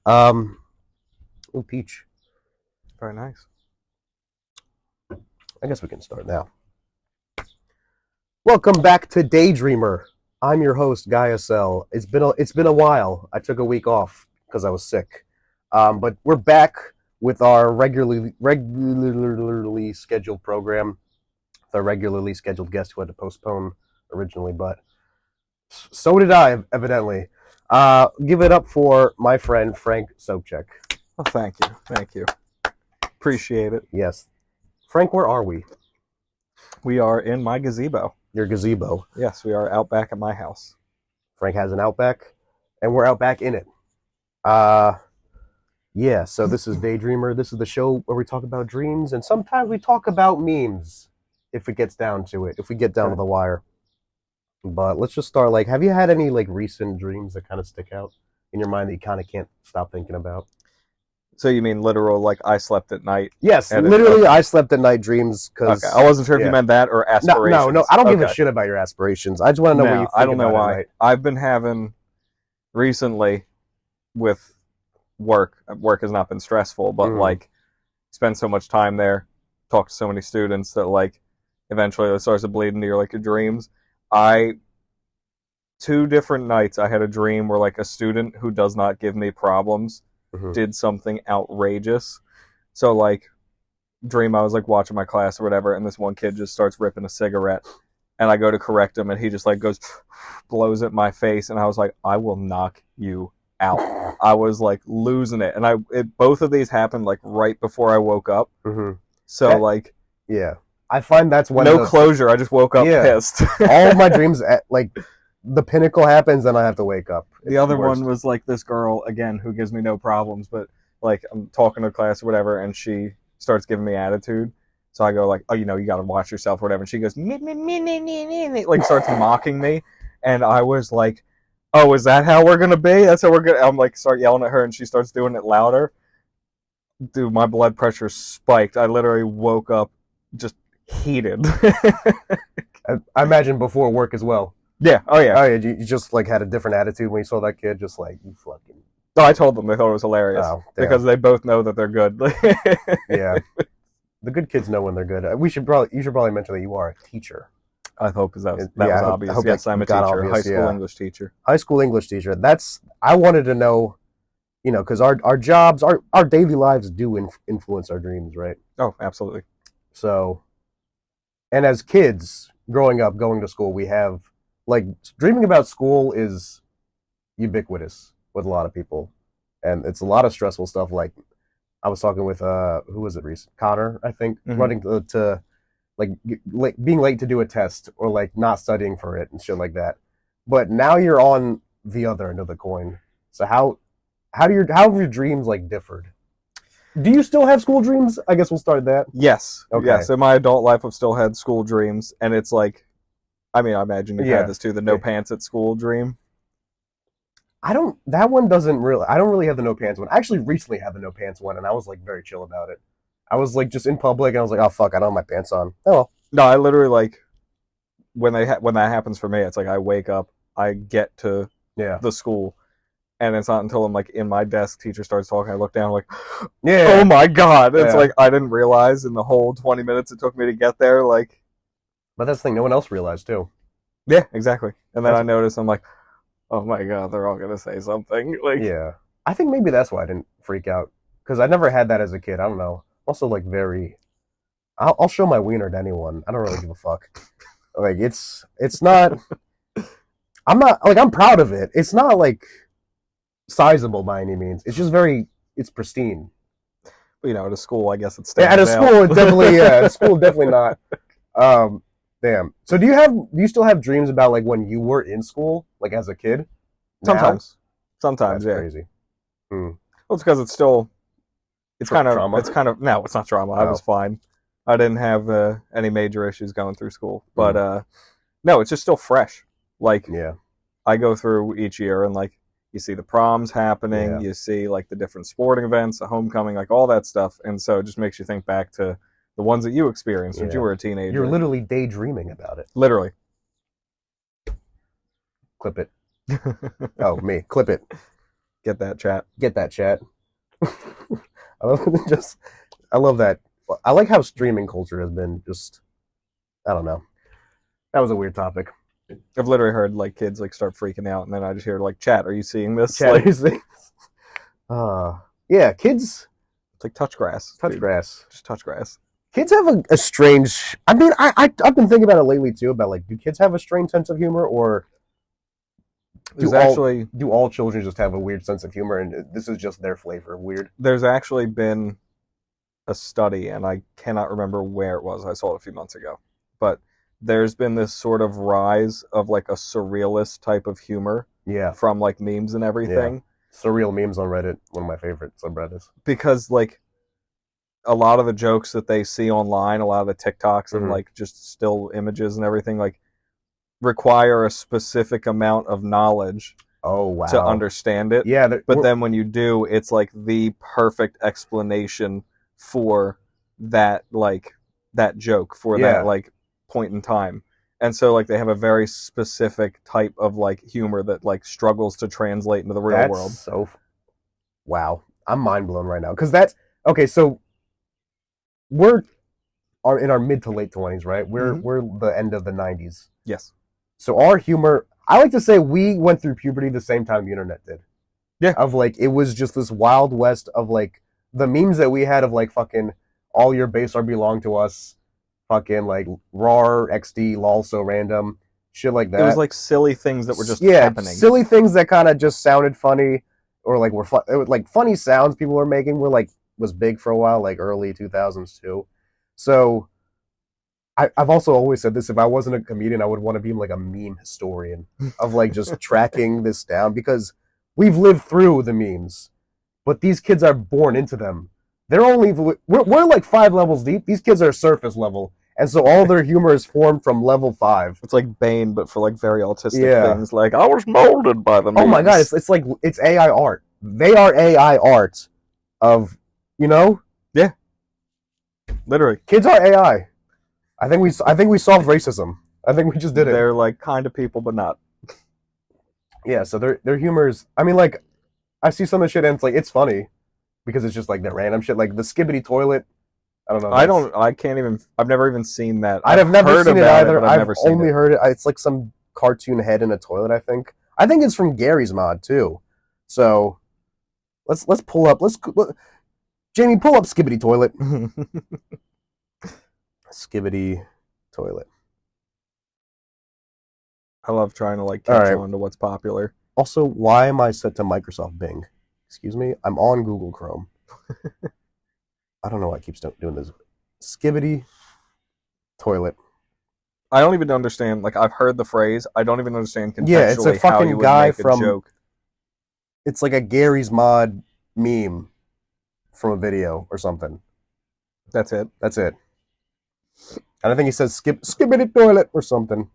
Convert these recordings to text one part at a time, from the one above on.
Um, ooh, peach. Very nice. I guess we can start now. Welcome back to Daydreamer. I'm your host, Guy SL. It's been a while. I took a week off because I was sick. But we're back with our regularly scheduled program. The regularly scheduled guest who had to postpone originally, but so did I, evidently. Give it up for my friend Frank Sopcak. Oh, thank you. Thank you. Appreciate it. Yes. Frank, where are we? We are in my gazebo. Your gazebo. Yes, we are out back at my house. Frank has an Outback, and we're out back in it. Yeah, so this is Daydreamer. This is the show where we talk about dreams, and sometimes we talk about memes, if it gets down to it, if we get down to the wire. But let's just start, have you had any, recent dreams that kind of stick out in your mind that you kind of can't stop thinking about? So you mean literal, I slept at night? Yes, literally, I slept at night dreams, because... Okay, I wasn't sure if you meant that or aspirations. No, I don't give a shit about your aspirations. I just want to know what you think I don't know about it why. at night. I've been having, recently, with work has not been stressful, but, spend so much time there, talk to so many students that, eventually it starts to bleed into your dreams. 2 different nights I had a dream where, a student who does not give me problems did something outrageous. So, dream I was, watching my class or whatever, and this one kid just starts ripping a cigarette, and I go to correct him, and he just, goes, blows at my face, and I was like, I will knock you out. I was, losing it. And both of these happened, right before I woke up. So, yeah. I find that's one no closure. I just woke up pissed. All of my dreams, the pinnacle happens, and I have to wake up. The other one was this girl again who gives me no problems, but I'm talking to class or whatever, and she starts giving me attitude. So I go oh, you got to watch yourself or whatever. And she goes starts mocking me, and I was like, oh, is that how we're gonna be? That's how we're gonna. I'm start yelling at her, and she starts doing it louder. Dude, my blood pressure spiked. I literally woke up just heated. I imagine before work as well. Yeah. Oh yeah. Oh yeah. You just had a different attitude when you saw that kid. Just you fucking. No, I told them they thought it was hilarious because they both know that they're good. Yeah, the good kids know when they're good. You should probably mention that you are a teacher. I hope that was obvious. Yes, I'm a teacher, obvious, high school English teacher. High school English teacher. I wanted to know, because our jobs, our daily lives do influence our dreams, right? Oh, absolutely. So, and as kids growing up, going to school, we have dreaming about school is ubiquitous with a lot of people, and it's a lot of stressful stuff. I was talking with who was it recent? Connor, I think, running to being late to do a test or not studying for it and shit like that. But now you're on the other end of the coin. So how have your dreams differed? Do you still have school dreams? I guess we'll start that. Yes. Okay. Yes. In my adult life, I've still had school dreams, and it's I imagine you've had this too, the no pants at school dream. That one doesn't really, I don't really have the no pants one. I actually recently had the no pants one, and I was very chill about it. I was just in public, and I was oh fuck, I don't have my pants on. Oh well. No, I literally when that happens for me, it's I wake up, I get to the school, and it's not until I'm in my desk, teacher starts talking, I look down yeah, oh my god. It's I didn't realize in the whole 20 minutes it took me to get there, But that's the thing, no one else realized too. Yeah, exactly. And then I noticed, I'm oh my god, they're all gonna say something. Yeah, I think maybe that's why I didn't freak out, because I never had that as a kid. I don't know. Also, very, I'll show my wiener to anyone. I don't really give a fuck. It's not. I'm not I'm proud of it. It's not sizable by any means. It's just it's pristine. At a school, I guess it's at a school, it definitely at a school, definitely not. Damn. So do you still have dreams about when you were in school, as a kid? Sometimes. That's yeah. Crazy. Well, it's because it's still. It's kind of trauma. No, it's not trauma. I was fine. I didn't have any major issues going through school, but no, it's just still fresh. Yeah. I go through each year, and you see the proms happening, you see the different sporting events, the homecoming, all that stuff, and so it just makes you think back to the ones that you experienced when you were a teenager. You're literally daydreaming about it. Literally. Clip it. Oh, me. Clip it. Get that chat. Get that chat. I love just. I love that. I like how streaming culture has been just. I don't know. That was a weird topic. I've literally heard like kids like start freaking out, and then I just hear like, "Chat, are you seeing this?" Chat Like, is things. Yeah, kids it's like touch grass. touch dude. grass. Just touch grass. Kids have a strange. I mean, I've been thinking about it lately too. About like, do kids have a strange sense of humor, or There's actually do all children just have a weird sense of humor, and this is just their flavor of weird? there's actually been a study, and I cannot remember where it was. I saw it a few months ago, but there's been this sort of rise of like a surrealist type of humor Yeah, from like memes and everything. surreal memes on Reddit. One of my favorite subreddits. Because like a lot of the jokes that they see online, a lot of the TikToks and Mhm. like just still images and everything, like require a specific amount of knowledge Oh wow. to understand it. Yeah, But then when you do, it's like the perfect explanation for that that joke for Yeah. that like point in time. And so like they have a very specific type of like humor that like struggles to translate into the real that's world. so. Wow, I'm mind blown right now because that's okay. So we're are in our mid to late 20s, right? We're the end of the 90s. Yes. So our humor, I like to say we went through puberty the same time the internet did. Yeah. Of like, it was just this wild west of like the memes that we had of like fucking all your base are belong to us, fucking like RAR, XD, lol, so random, shit like that. It was like silly things that were just yeah, happening. silly things that kind of just sounded funny or like were like funny sounds people were making were like was big for a while, like early 2000s too. So I've also always said this: if I wasn't a comedian, I would want to be like a meme historian of like just tracking this down because we've lived through the memes, but these kids are born into them. They're only we're like 5 levels deep. These kids are surface level, and so all their humor is formed from level 5. It's like Bane, but for like very autistic Yeah. things. Like I was molded by the memes. Oh my god, it's like it's AI art. They are AI art of literally. kids are AI. I think we solved racism. I think we just did it. They're like kind of people, but not. Yeah, so their humor is. I mean, like I see some of the shit and it's like it's funny because it's just like that random shit, like the skibbity toilet. I don't know. I can't even. I've never even seen that. I've never heard seen it about either. but I've never seen only it. heard it. It's like some cartoon head in a toilet. I think. I think it's from Gary's mod too. So let's pull up. Jamie, pull up skibbity toilet. Skibbity toilet. I love trying to like catch Alright. on to what's popular. Also, why am I set to Microsoft Bing? Excuse me, I'm on Google Chrome. I don't know why I keep doing this. Skibbity toilet. I don't even understand. Like I've heard the phrase. I don't even understand contextually Yeah, it's a how fucking you would guy make a from- joke. It's like a Gary's mod meme from a video or something. That's it. That's it. And I think he says skibbity toilet or something.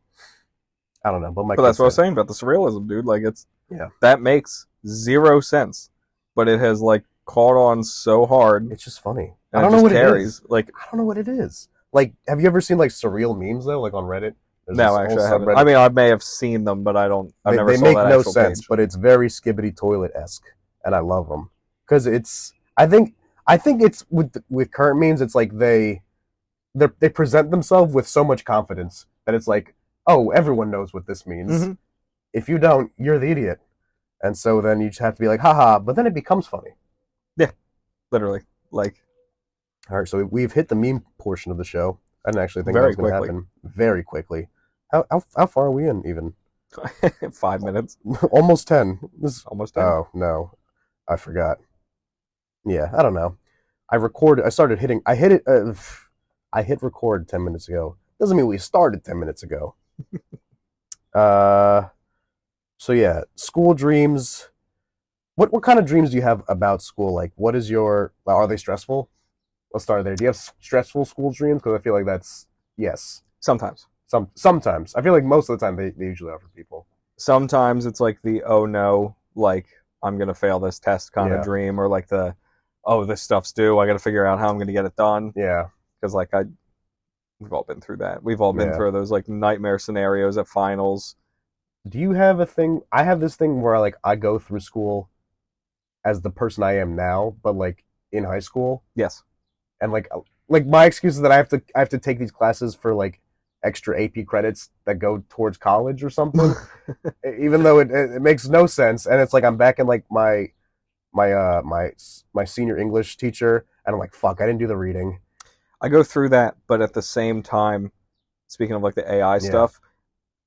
I don't know, but But that's what I was saying about the surrealism, dude. Like Yeah. that makes zero sense, but it has like caught on so hard. It's just funny. And I don't it know just what carries. it is. Like I don't know what it is. Like, have you ever seen like surreal memes though, like on Reddit? There's no, this actually, I whole haven't. subreddit. I mean, I may have seen them, but I don't. I've never They saw make that no actual sense, page. but it's very skibbity toilet esque, and I love them because it's. I think it's with current memes. It's like they present themselves with so much confidence that it's like, oh, everyone knows what this means. Mhm. If you don't, you're the idiot, and so then you just have to be like, haha. But then it becomes funny. Literally, like All right, so we've hit the meme portion of the show. I didn't actually think Very that was going to quickly. happen very quickly. How far are we in even? 5 minutes, Almost 10. This almost done. Oh, no. I forgot. Yeah, I don't know. I hit record 10 minutes ago. Doesn't mean we started 10 minutes ago. So yeah, school dreams. What kind of dreams do you have about school? Like, what is are they stressful? Let's start there. Do you have stressful school dreams? Because I feel like that's, yes. Sometimes. Sometimes. I feel like most of the time they usually are for people. Sometimes it's like the oh no, like I'm gonna fail this test kind Yeah. of dream, or like the oh this stuff's due. I got to figure out how I'm gonna get it done. Yeah. Because like we've all been through that. We've all been Yeah. through those like nightmare scenarios at finals. Do you have a thing? I have this thing where I go through school as the person I am now, but like in high school, Yes. and like my excuse is that I have to take these classes for like extra AP credits that go towards college or something, even though it makes no sense. And it's like I'm back in like my senior English teacher, and I'm like, fuck, I didn't do the reading. I go through that, but at the same time, speaking of like the AI Yeah, stuff,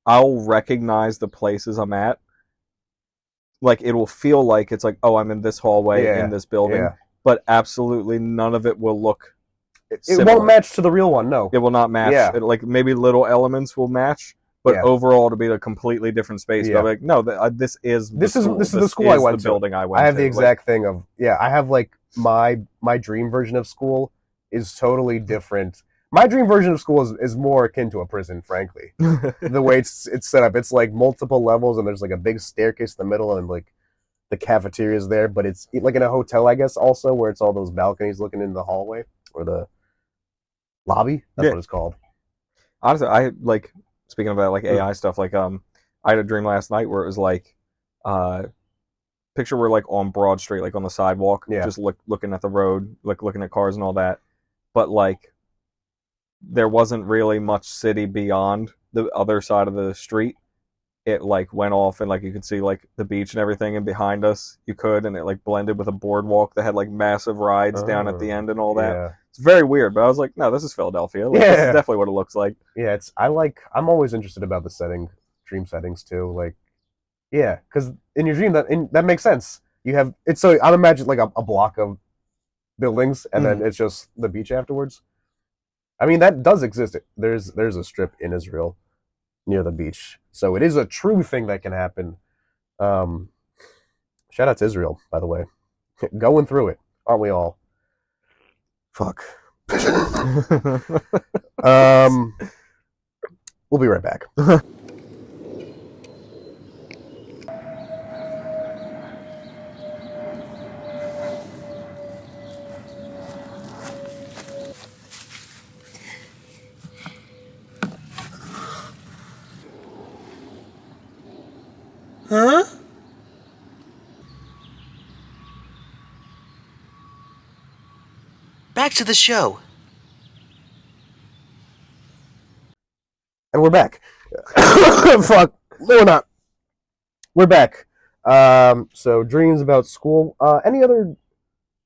I'll recognize the places I'm at. Like it will feel like it's like, oh, I'm in this hallway in yeah, this building, yeah. but absolutely none of it will look It won't similar. match to the real one. No. It will not match. Yeah, It, like maybe little elements will match, but yeah, overall to be a completely different space. But I'm yeah. like, no, this is the This is school. this is the This school I is the went to. building I I went have the to. Like, exact thing of, yeah. I have like my dream version of school is totally different. My dream version of school is more akin to a prison, frankly. The way it's set up, it's like multiple levels, and there's like a big staircase in the middle, and like the cafeteria is there, but it's like in a hotel, I guess, also where it's all those balconies looking into the hallway or the lobby. That's yeah, what it's called. honestly, I like speaking about like Mm. AI stuff. Like, I had a dream last night where it was like, uh, picture we're like on Broad Street, like on the sidewalk, Yeah. just looking at the road, like looking at cars and all that. But like, there wasn't really much city beyond the other side of the street. It like went off and like you could see like the beach and everything, and behind us you could, and it like blended with a boardwalk that had like massive rides down at the Oh, end and all that. yeah. It's very weird, but I was like, no, this is Philadelphia. Like this is Yeah. definitely what it looks like. Yeah, I'm always interested about the dream settings too. Like, yeah, because in your dream that makes sense. You have it's so I'm imagining like a block of buildings, and then Mm. it's just the beach afterwards. I mean, that does exist. There's a strip in Israel near the beach, so it is a true thing that can happen. Um, Shout out to Israel, by the way, going through it, aren't we all? Fuck. um, we'll be right back. Huh? Back to the show. And we're back. Fuck. No, we're not. We're back. So dreams about school. Any other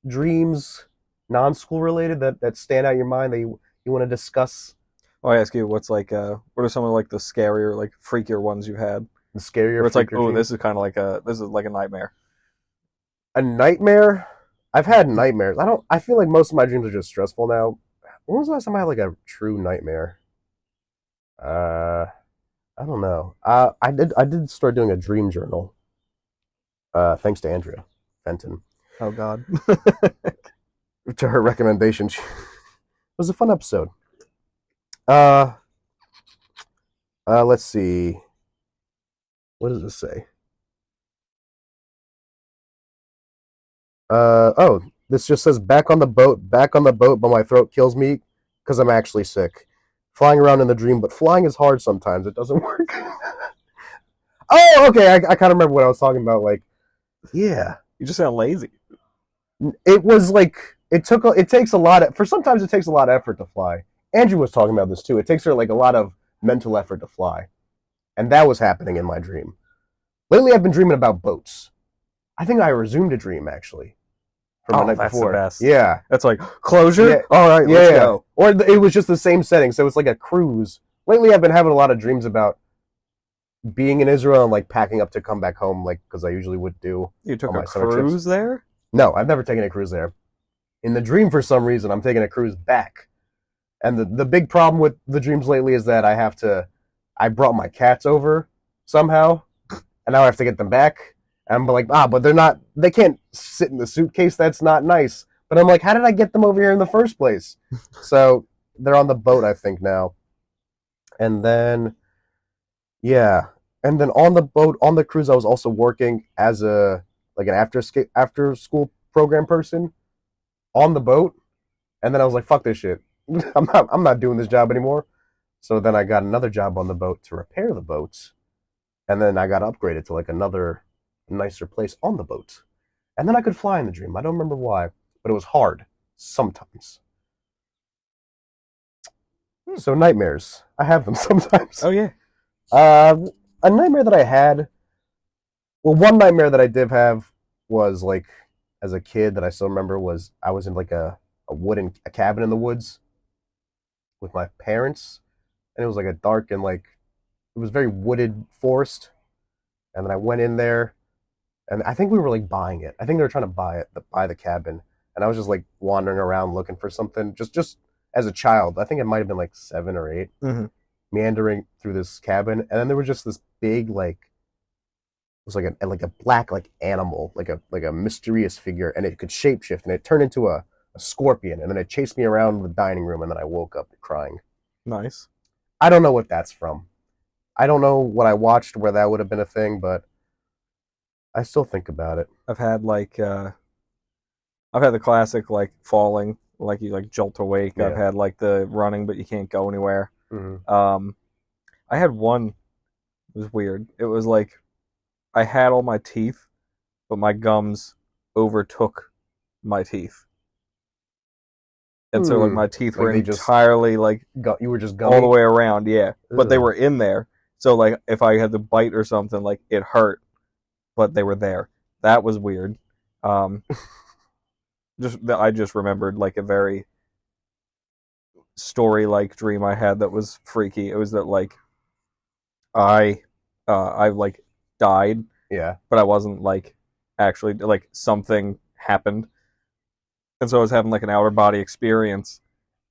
dreams, non-school related, that stand out in your mind that you want to discuss? Oh, I ask you, what's like, what are some of like the scarier, like freakier ones you had? The scarier, Where it's like, freakier oh, dreams. this is like a nightmare. A nightmare. I've had nightmares. I don't. I feel like most of my dreams are just stressful now. When was the last time I had like a true nightmare? Uh, I don't know. I did start doing a dream journal. Thanks to Andrea Fenton. Oh God. To her recommendation. It was a fun episode. Uh, let's see. What does this say? Oh, this just says back on the boat, but my throat kills me because I'm actually sick. Flying around in the dream, but flying is hard sometimes. It doesn't work. Oh, okay. I kind of remember what I was talking about. Like, yeah, You just sound lazy. it was like it takes a lot of for sometimes it takes a lot of effort to fly. Andrew was talking about this too. It takes her like a lot of mental effort to fly, and that was happening in my dream. Lately, I've been dreaming about boats. I think I resumed a dream actually from the Oh, night that's the before. best. Yeah, That's like closure. yeah, All right, yeah, let's yeah. go. Or it was just the same setting, so it's like a cruise. Lately, I've been having a lot of dreams about being in Israel and like packing up to come back home, like because I usually would do You took on a my summer trips. cruise there? No, I've never taken a cruise there. In the dream, for some reason, I'm taking a cruise back. And the big problem with the dreams lately is that I brought my cats over somehow, and now I have to get them back. And I'm like, but they can't sit in the suitcase. That's not nice. But I'm like, how did I get them over here in the first place? So they're on the boat, I think, now. And then, yeah. And then on the boat, on the cruise, I was also working as like an after school program person on the boat. And then I was like, fuck this shit. I'm not doing this job anymore. So then I got another job on the boat to repair the boats. And then I got upgraded to like another nicer place on the boat. And then I could fly in the dream. I don't remember why, but it was hard sometimes. Hmm. So nightmares, I have them sometimes. Oh yeah. Uh, a nightmare that I had. Well, one nightmare that I did have was like as a kid that I still remember was I was in like a cabin in the woods with my parents, and it was like a dark and like it was very wooded forest. And then I went in there, and I think we were like buying it. I think they were trying to buy the cabin, and I was just like wandering around looking for something. Just as a child, I think it might have been like 7 or 8, Mm-hmm. meandering through this cabin, and then there was just this big like it was like a black like animal, like a mysterious figure, and it could shapeshift, and it turned into a scorpion, and then it chased me around the dining room, and then I woke up crying. Nice. I don't know what that's from. I don't know what I watched where that would have been a thing, but I still think about it. I've had like I've had the classic like falling, like you like jolt awake. I've Yeah. had like the running, but you can't go anywhere. Mm-hmm. Um, I had one. It was weird. It was like I had all my teeth, but my gums overtook my teeth, and so like Hmm. my teeth Like were they just entirely like you were just all the gummy. way around. Yeah, but they Ugh. were in there. So like if I had to bite or something, like it hurt, but they were there. That was weird. Um, I just remembered like a very story like dream I had that was freaky. It was that like I I like died, Yeah. but I wasn't like actually like something happened. And so I was having like an outer body experience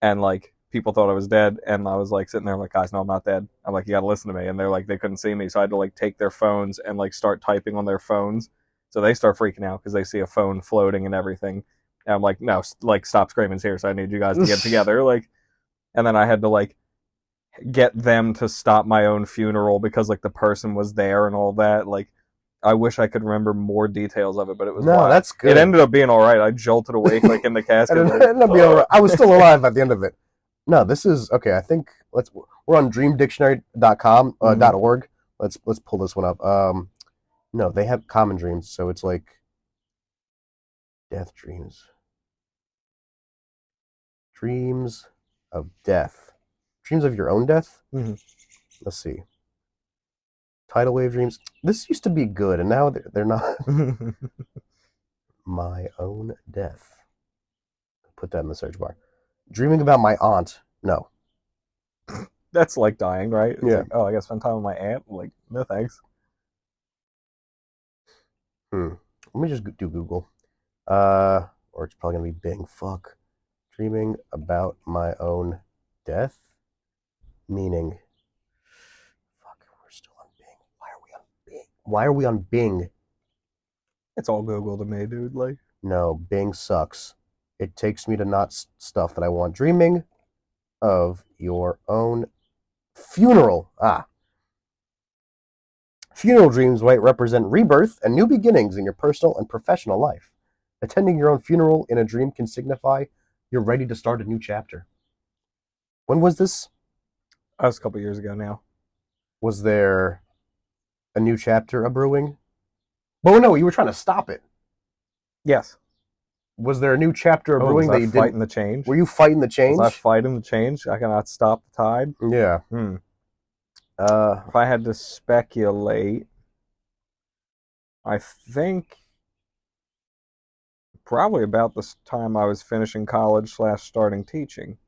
and like people thought I was dead and I was like sitting there I'm like guys no I'm not dead. I'm like you got to listen to me and they're like they couldn't see me so I had to like take their phones and like start typing on their phones. So they start freaking out because they see a phone floating and everything. And I'm like no like stop screaming here so I need you guys to get together like and then I had to like get them to stop my own funeral because like the person was there and all that. Like I wish I could remember more details of it, but it was No, wild. that's It good. ended up being all right. I jolted awake like in the And casket. it Like, ended up being all right. I was still alive at the end of it. No, this is okay. I think we're on dreamdictionary.com mm, .org. Let's pull this one up. No, they have common dreams, so it's like death dreams. Dreams of death. Dreams of your own death? mm. Let's see. Tidal wave dreams. This used to be good, and now they're not. My own death. Put that in the search bar. Dreaming about my aunt. No. That's like dying, right? It's Yeah. like, oh, I gotta spend time with my aunt. Like, no thanks. Let me just do Google. Or it's probably gonna be Bing. Fuck. Dreaming about my own death. Meaning. Fuck. We're still on Bing. Why are we on Bing? Why are we on Bing? It's all Google to me, dude. Like, No, Bing sucks. It takes me to not stuff that I want. Dreaming of your own funeral. Ah. Funeral dreams might represent rebirth and new beginnings in your personal and professional life. Attending your own funeral in a dream can signify you're ready to start a new chapter. When was this? that was a couple years ago now. Was there a new chapter a brewing? Oh no, you were trying to stop it. Yes. Was there a new chapter a Oh, was brewing that I you fighting didn't? the change? Were you fighting the Was I change? fighting the change? I cannot stop the tide. Yeah. Hmm. Uh, If I had to speculate, I think probably about this time I was finishing college slash starting teaching.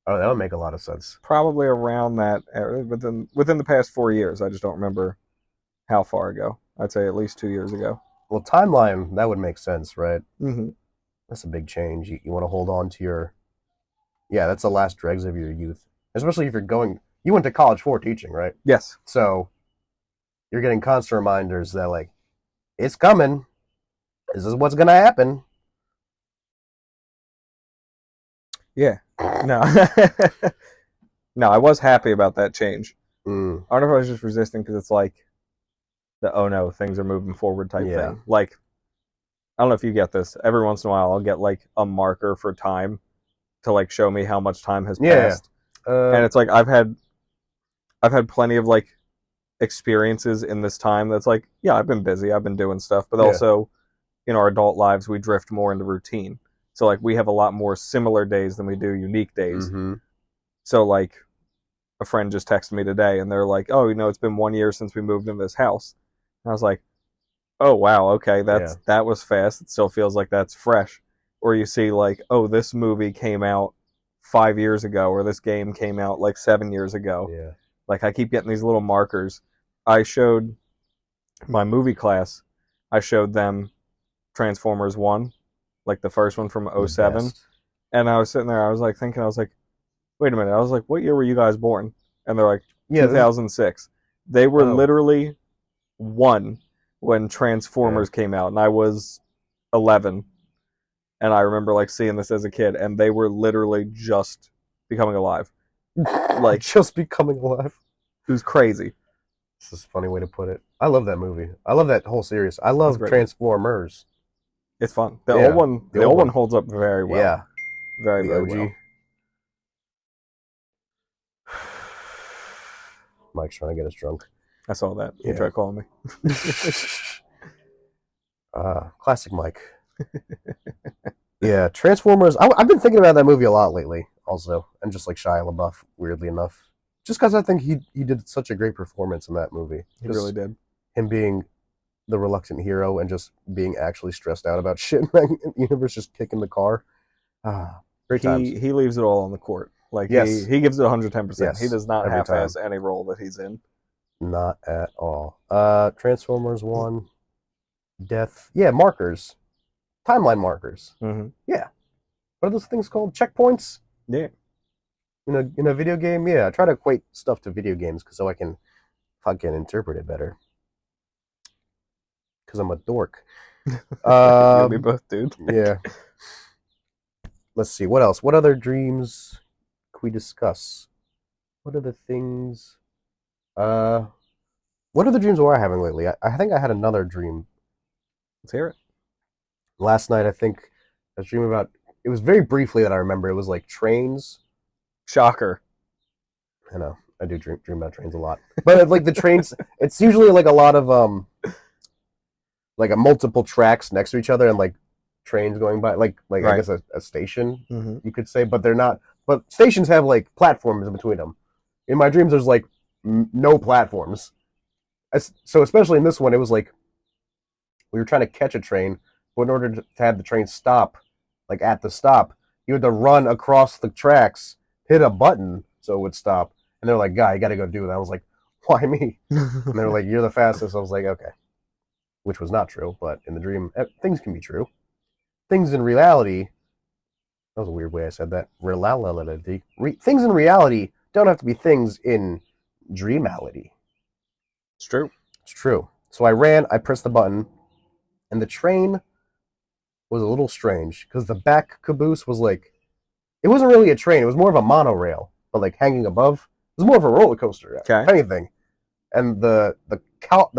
oh, that would make a lot of sense. Probably around that within the past 4 years. I just don't remember how far ago. I'd say at least 2 years ago. Well, timeline, that would make sense, right? Mm-hmm. That's a big change. You want to hold on to your. Yeah, that's the last dregs of your youth. Especially if you're going. You went to college for teaching, right? Yes. So you're getting constant reminders that, like, it's coming. This is what's going to happen. Yeah. No. No, I was happy about that change. Mm, I don't know if I was just resisting because it's like the oh no, things are moving forward type yeah. thing. Like, I don't know if you get this. Every once in a while, I'll get like a marker for time to like show me how much time has Yeah. passed. And it's like I've had plenty of like experiences in this time that's like, yeah, I've been busy, I've been doing stuff, but Yeah. also in our adult lives we drift more into routine. So like we have a lot more similar days than we do unique days. Mm-hmm. So like a friend just texted me today and they're like, "Oh, it's been 1 year since we moved in this house." And I was like, "Oh wow, okay, Yeah. that was fast. It still feels like that's fresh." Or you see like, "Oh, this movie came out 5 years ago," or "This game came out like 7 years ago." Yeah. Like I keep getting these little markers. I showed my movie class, I showed them Transformers 1, like the first one from The '07, best. and I was sitting there, I was like thinking, I was like, wait a minute, I was like, what year were you guys born? And they're like, Yeah. 2006. They were Oh. literally 1 when Yeah. Transformers came out, and I was 11. And I remember like seeing this as a kid, and they were literally just becoming alive. Like, Just becoming alive. it was crazy. This is a funny way to put it. I love that movie. I love that whole series. I It's love great. Transformers. It's fun. The Yeah, old one holds up very well. Yeah, Very, the very OG. well. Mike's trying to get us drunk. I saw that. He Yeah. tried calling me. Classic Mike. Yeah, Transformers. I've been thinking about that movie a lot lately, also, and just like Shia LaBeouf, weirdly enough, just because I think he did such a great performance in that movie. He Just really did. him being the reluctant hero and just being actually stressed out about shit in the universe, just kicking the car. Great times. He leaves it all on the court. Like Yes. he gives it 110%. Yes, He does not every half-ass any role that he's in. Not at all. Transformers 1, Death. Yeah, markers. Timeline markers. Mm-hmm. Yeah. What are those things called? Checkpoints? Yeah. In a video game? Yeah, I try to equate stuff to video games so I can fucking interpret it better. Because I'm a dork. You'll be both, dude. Yeah. Let's see. What else? What other dreams can we discuss? What are the things? What other dreams were I having lately? I think I had another dream Let's hear it. last night. I think I was dreaming about. It was very briefly that I remember. It was like trains. Shocker. I know I do dream about trains a lot, but like the trains, it's usually like a lot of like a multiple tracks next to each other and like trains going by, like Right. I guess a station Mm-hmm. you could say, but they're not. But stations have like platforms in between them. In my dreams, there's like no platforms. So especially in this one, it was like we were trying to catch a train, but in order to have the train stop, like at the stop, you had to run across the tracks, hit a button so it would stop. And they're like, "Guy, you got to go do that." I was like, "Why me?" And they were like, "You're the fastest." I was like, "Okay," which was not true, but in the dream, things can be true. Things in reality. That was a weird way I said that. Things in reality don't have to be things in dreamality. It's true. It's true. So I ran, I pressed the button, and the train was a little strange because the back caboose was like, it wasn't really a train, it was more of a monorail, but like hanging above. It was more of a roller coaster, Okay. if anything. And the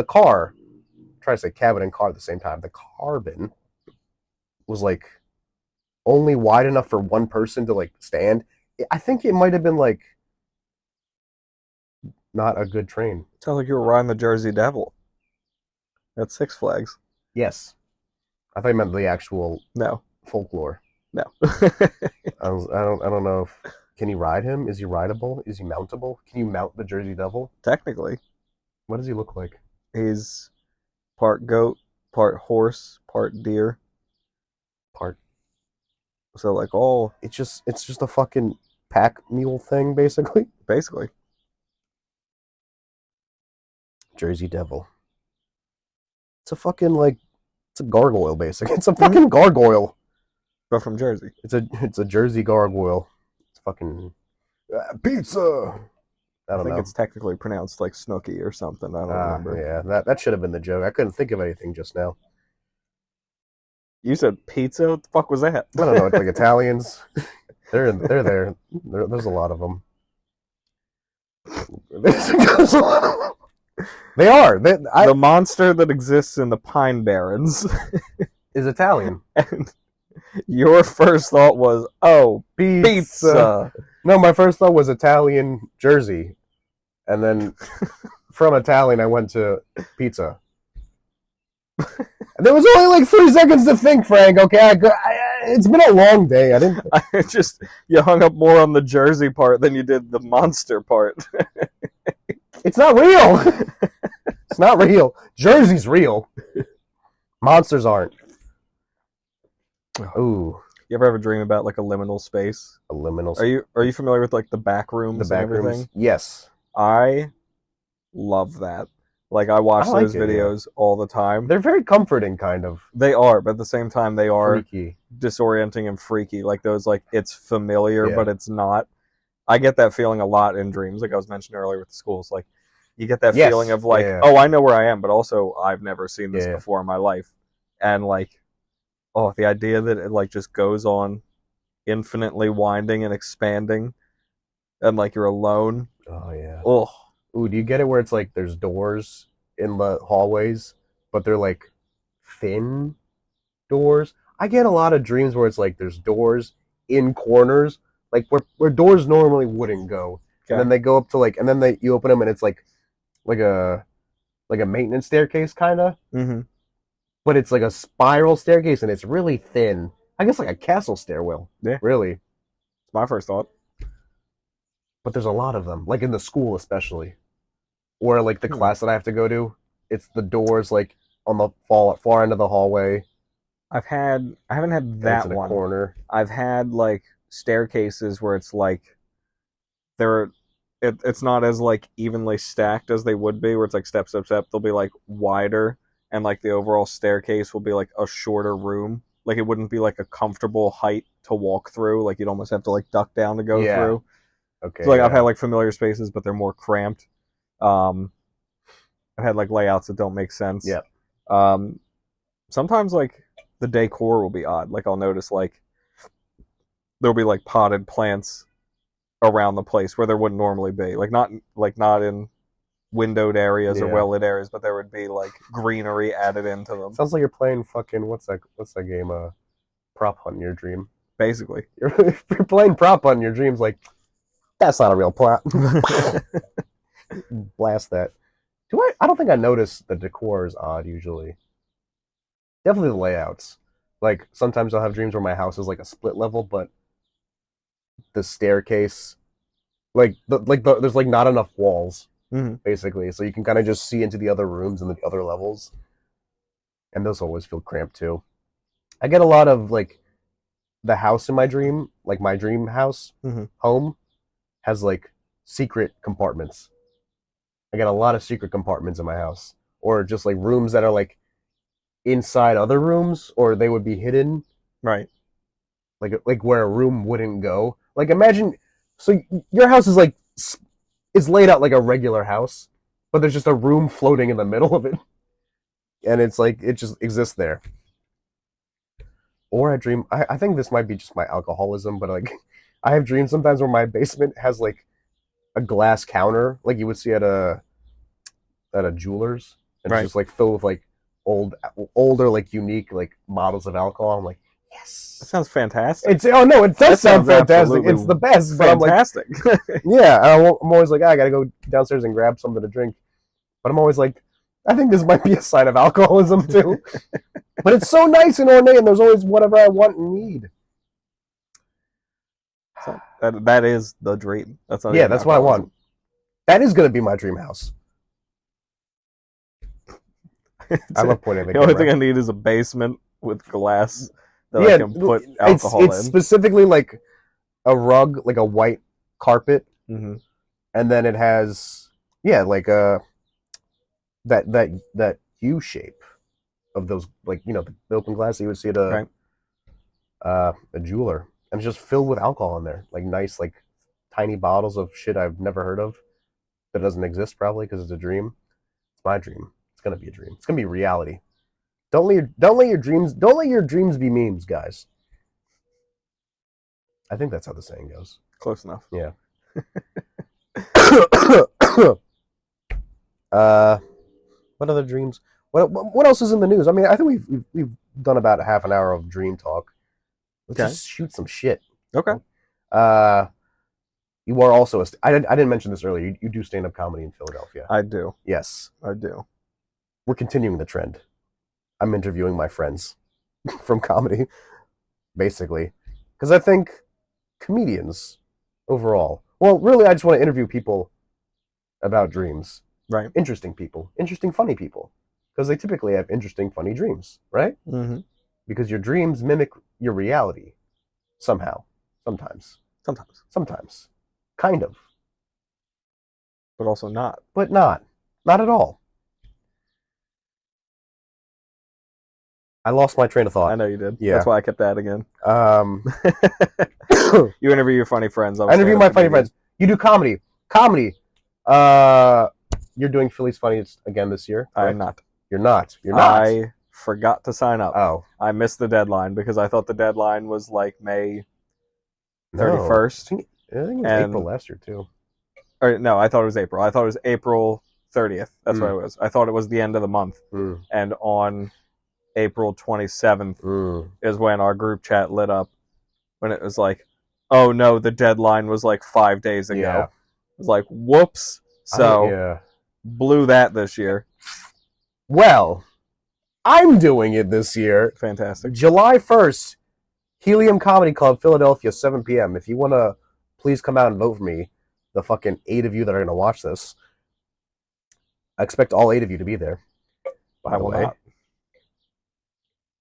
car, try to say cabin and car at the same time, the carbon was like only wide enough for one person to like stand. I think it might have been like not a good train. Sounds like you were riding the Jersey Devil at Six Flags. Yes. I thought you meant the actual No. folklore. No. I don't know if can you ride him? Is he rideable? Is he mountable? Can you mount the Jersey Devil? Technically, What does he look like? he's part goat, part horse, part deer. Part. So like all It's just a fucking pack mule thing, basically. basically. Jersey Devil. It's a fucking like it's a gargoyle, basically. It's a fucking gargoyle. But from Jersey. It's a Jersey gargoyle. It's fucking pizza. I I don't think know. it's technically pronounced like Snooky or something. I don't remember. Yeah, that should have been the joke. I couldn't think of anything just now. You said pizza? What the fuck was that? I don't know. It's like Italians. They're there. There's a lot of them. They are. The monster that exists in the Pine Barrens. Is Italian. And your first thought was, oh, pizza. No, my first thought was Italian Jersey, and then from Italian I went to pizza. There was only like 3 seconds to think, Frank. Okay, it's been a long day. I didn't. I just you hung up more on the Jersey part than you did the monster part. It's not real. It's not real. Jersey's real. Monsters aren't. Ooh, You ever have a dream about like a liminal space? a liminal. Are you familiar with like the back The rooms back and everything? rooms. Yes, I love that. Like I watch I like those it, yeah. videos all the time. they're very comforting, kind of They are, but at the same time they are freaky. disorienting and freaky. Like those like it's familiar Yeah. but it's not. I get that feeling a lot in dreams, like I was mentioning earlier with the schools. Like you get that Yes. feeling of like, Yeah. oh, I know where I am, but also I've never seen this Yeah. before in my life. And like, oh, the idea that it like just goes on infinitely winding and expanding and like you're alone. Oh yeah. Oh, Ooh, do you get it where it's like there's doors in the hallways, but they're like thin doors? I get a lot of dreams where it's like there's doors in corners, like where doors normally wouldn't go, and then they go up to like, and then you open them and it's like a maintenance staircase kind of, mm-hmm. but it's like a spiral staircase and it's really thin. I guess like a castle stairwell. Yeah. Really. It's my first thought. But there's a lot of them, like in the school especially, or like the class that I have to go to. It's the doors like on the far end of the hallway. I haven't had that in a one. Corner. I've had like staircases where it's like it's not as like evenly stacked as they would be, where it's like step. They'll be like wider, and like the overall staircase will be like a shorter room. Like it wouldn't be like a comfortable height to walk through. Like you'd almost have to like duck down to go through. Okay. So like I've had like familiar spaces, but they're more cramped. I've had like layouts that don't make sense. Yeah. Sometimes like the decor will be odd. Like I'll notice like there'll be like potted plants around the place where there wouldn't normally be. Like not in windowed areas or well lit areas, but there would be like greenery added into them. Sounds like you're playing fucking what's that game? Prop hunt in your dream. Basically, You're playing prop hunt in your dreams. Like that's not a real plot. Blast that. I don't think I noticed the decor is odd usually. Definitely the layouts. Like sometimes I'll have dreams where my house is like a split level, but the staircase, there's like not enough walls, basically, so you can kind of just see into the other rooms and the other levels, and those always feel cramped too. I get a lot of like the house in my dream, like my dream house, home, has like secret compartments. I get a lot of secret compartments in my house, or just like rooms that are like inside other rooms, or they would be hidden, right? Like where a room wouldn't go. Like imagine, so your house is like is laid out like a regular house, but there's just a room floating in the middle of it, and it's like it just exists there. Or I dream. I think this might be just my alcoholism, but like I have dreams sometimes where my basement has like a glass counter, like you would see at a jeweler's, and Right. it's just like filled with like older like unique like models of alcohol. I'm like, yes, That sounds fantastic. it does That sound sounds fantastic. absolutely It's the best. But fantastic. I'm like, yeah, I'm always like, I gotta go downstairs and grab something to drink. But I'm always like, I think this might be a sign of alcoholism too. But it's so nice and ornate, and there's always whatever I want and need. So that is the dream. That's not Yeah, that's what I want. That is gonna be my dream house. I love pointing at the only camera. thing I need is a basement with glass that I can put alcohol it's in. specifically like a rug, like a white carpet, Mm-hmm. and then it has like that U shape of those, like the open glass that you would see at a jeweler, and it's just filled with alcohol in there, like nice like tiny bottles of shit I've never heard of that doesn't exist probably because it's a dream. It's my dream. It's gonna be a dream. It's gonna be reality. Don't let your dreams be memes, guys. I think that's how the saying goes. Close enough. Yeah. What other dreams? What else is in the news? I mean, I think we've done about a half an hour of dream talk. Let's just shoot some shit. Okay. You are also I didn't mention this earlier. You do stand up comedy in Philadelphia. I do. Yes. I do. We're continuing the trend. I'm interviewing my friends from comedy, basically. Because I think comedians overall, well, really, I just want to interview people about dreams. Right. Interesting people, interesting, funny people. Because they typically have interesting, funny dreams, right? Mm-hmm. Because your dreams mimic your reality somehow, sometimes. Sometimes. Kind of. But also not. But not. Not at all. I lost my train of thought. I know you did. Yeah. That's why I kept adding in. Um, You interview your funny friends. I interview my funny friends. You do comedy. Comedy. You're doing Philly's Funniest again this year? I am not. You're not. You're not. I forgot to sign up. Oh. I missed the deadline because I thought the deadline was like May No. 31st. I think it was And- April last year, too. Or no, I thought it was April. I thought it was April 30th. That's what it was. I thought it was the end of the month. Mm. And on April 27th Mm. is when our group chat lit up. When it was like, oh no, the deadline was like 5 days ago. Yeah. It was like, whoops. So blew that this year. Well, I'm doing it this year. Fantastic. July 1st, Helium Comedy Club, Philadelphia, 7 p.m. If you want to please come out and vote for me, the fucking 8 of you that are going to watch this, I expect all 8 of you to be there. I will not.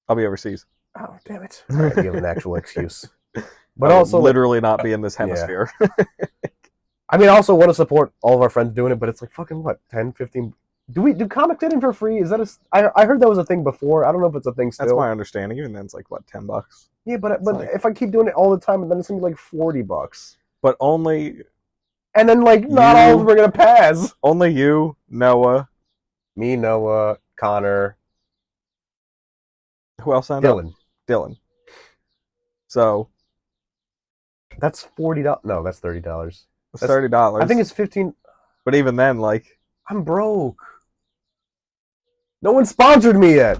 I'll be overseas. Oh, damn it. All right, you have an actual excuse. But I will also, literally not be in this hemisphere. I mean, I also want to support all of our friends doing it, but it's like fucking what, 10, 15? Do comics get in for free? Is that I heard that was a thing before. I don't know if it's a thing still. That's my understanding. Even then, it's like what, $10? Yeah, but like, if I keep doing it all the time, then it's gonna be like $40. But only And then like not all of them are gonna pass. you, Noah, Me, Noah, Connor, who else signed up? Dylan. So That's $40. No, that's $30. it's $30. I think it's 15. But even then, like, I'm broke. No one sponsored me yet.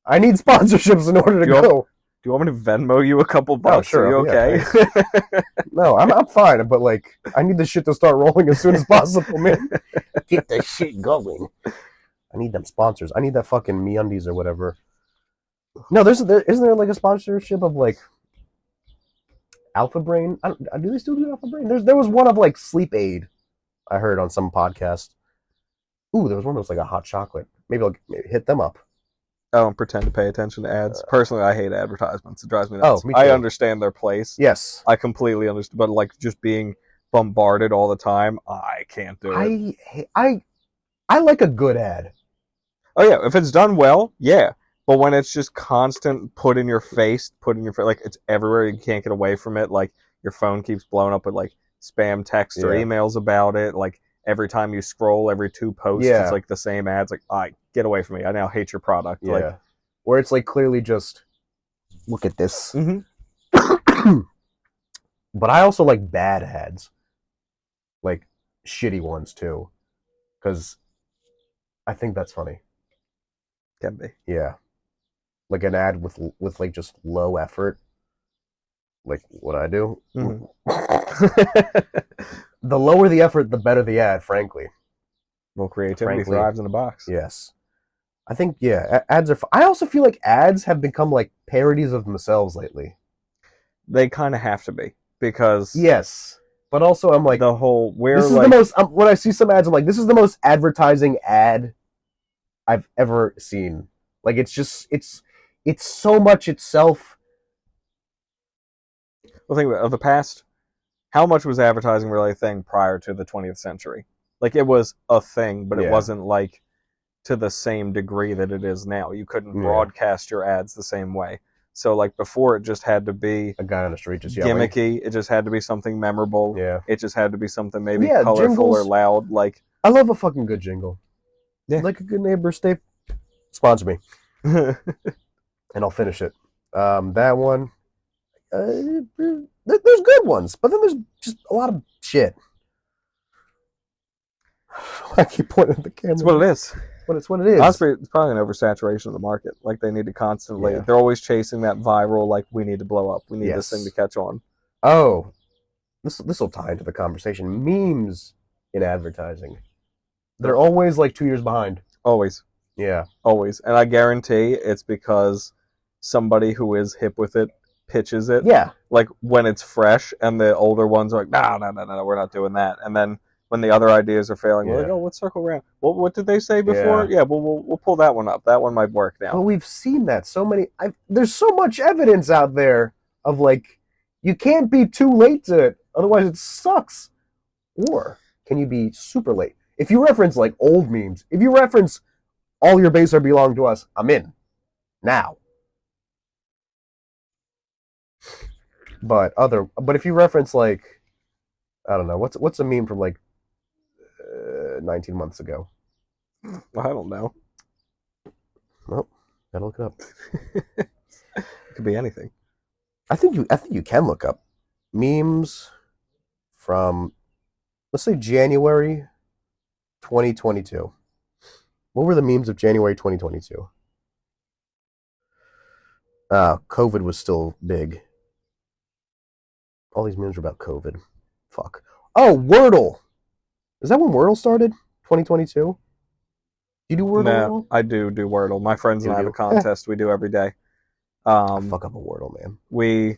I need sponsorships in order to go. do you want me to Venmo you a couple bucks? sure, Are you yeah, okay? No, I'm fine, but like I need the shit to start rolling as soon as possible, man. Get the shit going. I need them sponsors. I need that fucking MeUndies or whatever. No, isn't there like a sponsorship of like Alpha Brain? Do they still do Alpha Brain? There was one of like Sleep Aid. I heard on some podcast. Ooh, there was one that was like a hot chocolate. Maybe I'll hit them up. I don't pretend to pay attention to ads. Personally, I hate advertisements. It drives me nuts. Oh, me too. I understand their place. Yes. I completely understand. But like just being bombarded all the time, I can't do it. I like a good ad. Oh yeah, if it's done well, yeah. But when it's just constant put in your face, like it's everywhere, you can't get away from it. Like your phone keeps blowing up with like spam texts or emails about it. Like every time you scroll, every 2 posts, it's like the same ads. Like, get away from me. I now hate your product. Yeah. Like, where it's like clearly just look at this. Mm-hmm. But I also like bad ads, like shitty ones too, because I think that's funny. Can be. Yeah, like an ad with like just low effort, like what I do. Mm-hmm. The lower the effort, the better the ad. Frankly. Well, creativity thrives in a box. Yes, I think ads are. I also feel like ads have become like parodies of themselves lately. They kind of have to be because yes, but also I'm like the whole this is the most. When I see some ads, I'm like, this is the most advertising ad I've ever seen. Like it's so much itself. Well, think about it, of the past. How much was advertising really a thing prior to the 20th century? Like it was a thing, but it wasn't like to the same degree that it is now. You couldn't broadcast your ads the same way. So like before, it just had to be a guy on the street just yelling. Gimmicky. It just had to be something memorable. Yeah. It just had to be something maybe colorful jingles, or loud. Like I love a fucking good jingle. Yeah. Like a good neighbor, stay sponsor me, and I'll finish it. That one. There's good ones, but then there's just a lot of shit. I keep pointing at the camera. It's what it is. But it's what it is. Honestly, it's probably an oversaturation of the market. Like they need to constantly. They're always chasing that viral. Like we need to blow up. We need this thing to catch on. Oh, this will tie into the conversation. Memes in advertising. They're always like 2 years behind. Always. Yeah. always, and I guarantee it's because somebody who is hip with it pitches it Yeah. like when it's fresh, and the older ones are like, no, no, no, no, we're not doing that. And then when the other ideas are failing, we're like, Yeah. oh, let's circle around. What did they say before? Yeah. Yeah, we'll pull that one up. That one might work But now. we've seen that so many. There's so much evidence out there of like, you can't be too late to it, otherwise it sucks. Or can you be super late? If you reference like old memes, if you reference all your base are belong to us, I'm in now. But if you reference like, I don't know, what's a meme from like 19 months ago? I don't know. Well, gotta look it up. It could be anything. I think you can look up memes from, let's say, January 2022. What were the memes of January 2022? COVID was still big. All these memes are about COVID. Fuck. Oh, Wordle. Is that when Wordle started? 2022? You do Wordle at No, all? I do Wordle. My friends and You I have a do? contest we do every day. I fuck up a Wordle, man. We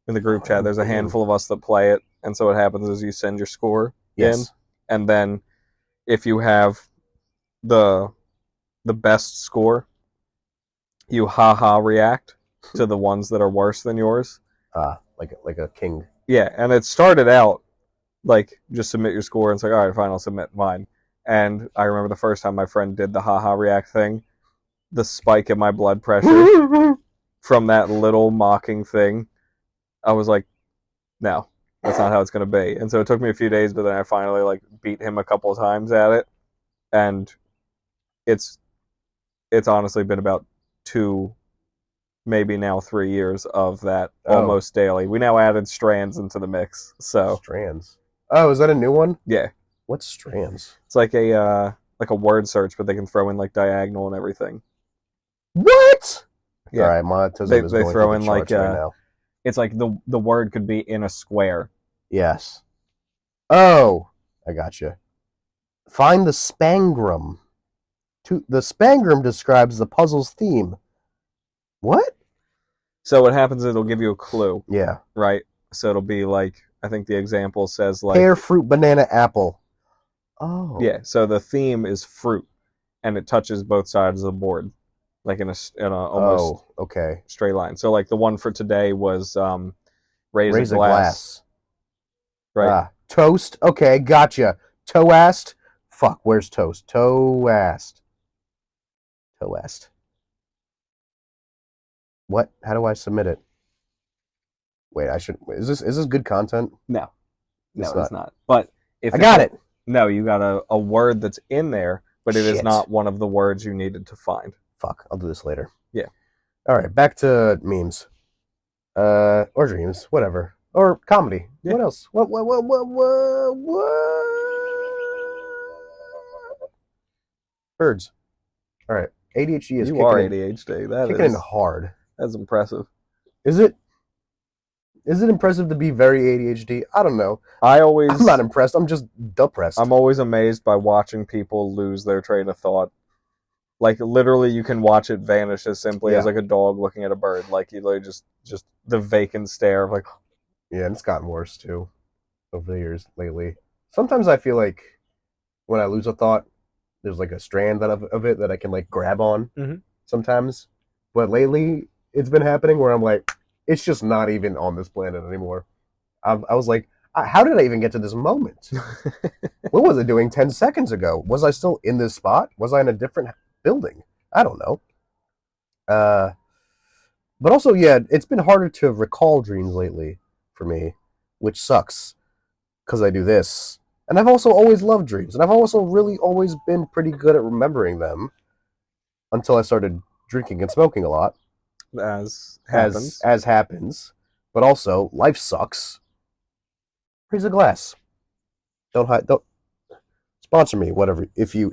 in the group chat, there's a Damn. handful of us that play it, and so what happens is you send your score in, Yes. and then if you have the the best score, you haha react to the ones that are worse than yours. Like a king. Yeah, and it started out like just submit your score, and it's like, all right, fine, I'll submit mine. And I remember the first time my friend did the haha react thing, the spike in my blood pressure from that little mocking thing. I was like, no, that's not how it's going to be. And so it took me a few days, but then I finally like beat him a couple of times at it, and it's it's honestly been about 2, maybe now 3 years of that almost daily. We now added strands into the mix, so Strands. Oh, is that a new one? yeah, What's strands? it's like a word search, but they can throw in like diagonal and everything. What? Yeah, All right, monetizm they is they going throw through in the like charts right now. it's like the word could be in a square. Yes. Oh, I gotcha. Find the spangram. The spangram describes the puzzle's theme. What? So what happens is it'll give you a clue, Yeah. right? So it'll be like, I think the example says like, Pear, fruit, banana, apple. Oh. yeah. So the theme is fruit, and it touches both sides of the board, like in a almost Oh, okay. straight line. So like the one for today was raise a Raise a glass, glass. right? Toast. Okay, gotcha. Toast. Fuck, where's toast? Toast. Toast. What? How do I submit it? Wait, I should. Is this good content? No, It's it's not. not. But if I got it. no, you got a word that's in there, but it is Shit. not one of the words you needed to find. Fuck. I'll do this later. Yeah. All right, back to memes. Or dreams, whatever, or comedy. Yeah. What else? What? Birds. All right. ADHD is You are kicking ADHD. in hard. That's impressive. Is it? Is it impressive to be very ADHD? I don't know. I'm I'm not impressed. I'm just depressed. I'm always amazed by watching people lose their train of thought. Like literally, you can watch it vanish as simply as like a dog looking at a bird. Like you literally just the vacant stare of like. Yeah, and it's gotten worse too over the years lately. Sometimes I feel like when I lose a thought, there's like a strand of it that I can like grab on. Mhm. Sometimes, but lately it's been happening where I'm like, it's just not even on this planet anymore. I was like, how did I even get to this moment? What was I doing 10 seconds ago? Was I still in this spot? Was I in a different building? I don't know. But also, yeah, it's been harder to recall dreams lately for me, which sucks because I do this. And I've also always loved dreams, and I've also really always been pretty good at remembering them until I started drinking and smoking a lot. As happens. As happens. But also, life sucks. Raise a glass. Don't sponsor me, whatever. If you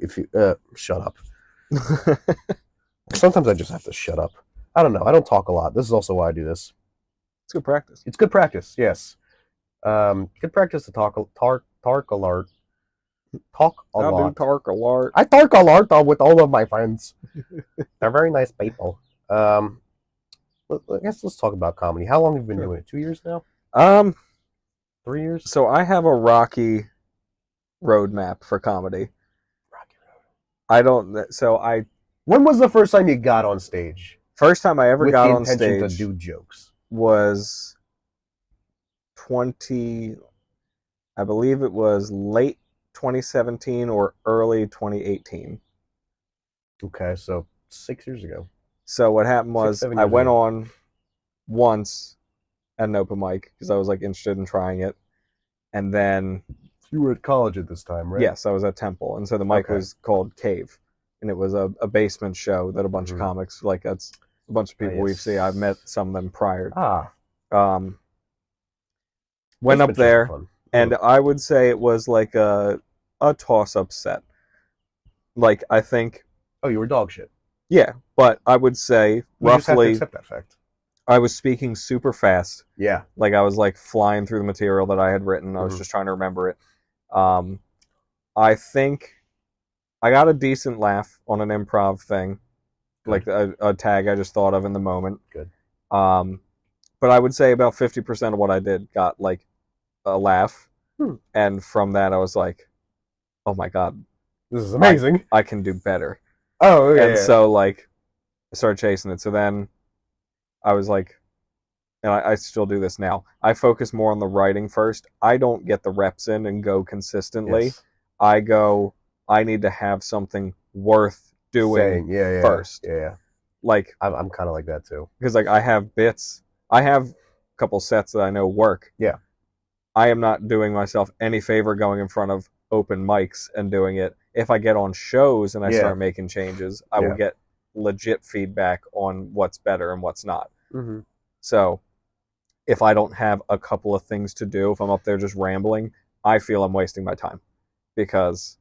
shut up. Sometimes I just have to shut up. I don't know. I don't talk a lot. This is also why I do this. It's good practice. It's good practice, yes. Good practice to talk alert. Talk a I do lot. talk a lot. I talk a lot with all of my friends. They're very nice people. I guess let's talk about comedy. How long have you been Sure. doing it? 2 years now? Um, 3 years? so I have a rocky roadmap for comedy. I don't. So I When was the first time you got on stage first time I ever with got the on intention to stage do jokes? was 20. I believe it was late 2017 or early 2018. Okay, so 6 years ago. So what happened Six, was seven I years went ago. on once at an open mic because I was like interested in trying it, and then You were at college at this time, right? yes, I was at Temple, and so the mic Okay. was called Cave, and it was a basement show that a bunch of comics, like that's a bunch of people we've seen. I've met some of them prior. Um, went up Basement shows are there, fun. and I would say it was like a toss up set. Like I think, Oh, you were dog shit. yeah, but I would say You just have to roughly accept that fact. I was speaking super fast. Yeah. Like I was like flying through the material that I had written. I was just trying to remember it. I think I got a decent laugh on an improv thing, Good. like a tag I just thought of in the moment. Good. But I would say about 50% of what I did got like a laugh, and from that I was like, "Oh my god, This is amazing. I can do better." Oh, yeah. And so like I started chasing it. So then I was like, and I still do this now. I focus more on the writing first. I don't get the reps in and go consistently. Yes. I go, I need to have something worth doing first. Yeah. Like I'm kind of like that too. because like I have bits. I have a couple sets that I know work. Yeah. I am not doing myself any favor going in front of open mics and doing it. If I get on shows and I start making changes, I will get legit feedback on what's better and what's not. Mm-hmm. So if I don't have a couple of things to do, if I'm up there just rambling, I feel I'm wasting my time because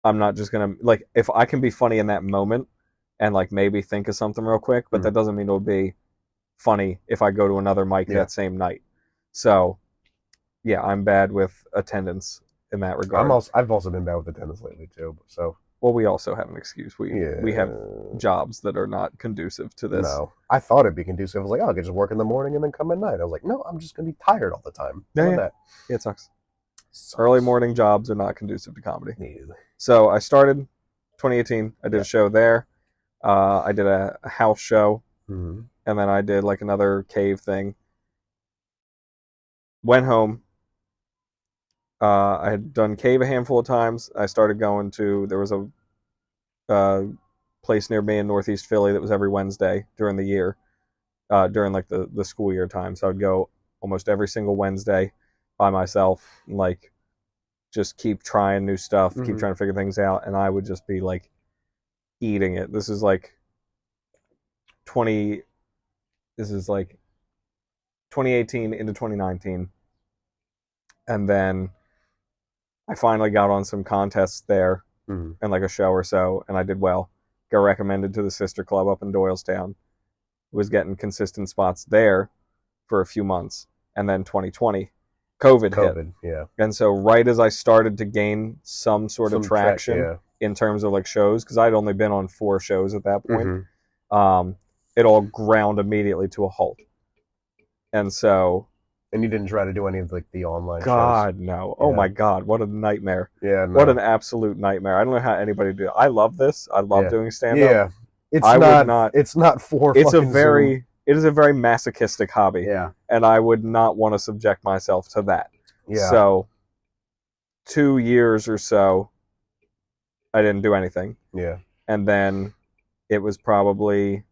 I'm not just gonna like if I can be funny in that moment and like maybe think of something real quick, but that doesn't mean it'll be funny if I go to another mic that same night. So yeah, I'm bad with attendance in that regard. I've also been bad with attendance lately too. So well, we also have an excuse. We have jobs that are not conducive to this. No, I thought it'd be conducive. I was like, oh, I could just work in the morning and then come at night. I was like, no, I'm just gonna be tired all the time. Yeah, it sucks. Early morning jobs are not conducive to comedy. No. So I started 2018. I did a show there. I did a house show, and then I did like another cave thing. Went home. I had done cave a handful of times. I started going to there was a place near me in Northeast Philly that was every Wednesday during the year, during like the school year time. So I'd go almost every single Wednesday by myself, and like just keep trying new stuff, keep trying to figure things out, and I would just be like eating it. This is like 2018 into 2019, and then I finally got on some contests there and like a show or so, and I did well. Got recommended to the sister club up in Doylestown. Was getting consistent spots there for a few months, and then 2020, COVID hit. Yeah. And so right as I started to gain some sort of traction in terms of like shows, because I'd only been on 4 shows at that point, it all ground immediately to a halt. And so And you didn't try to do any of like the online God, shows? no. Oh my God, what a nightmare. Yeah, no. What an absolute nightmare. I don't know how anybody do it. I love this. I love doing stand-up. Yeah. It's not for It's fucking Zoom. it is a very masochistic hobby. Yeah. And I would not want to subject myself to that. Yeah. So 2 years or so I didn't do anything. Yeah. And then it was probably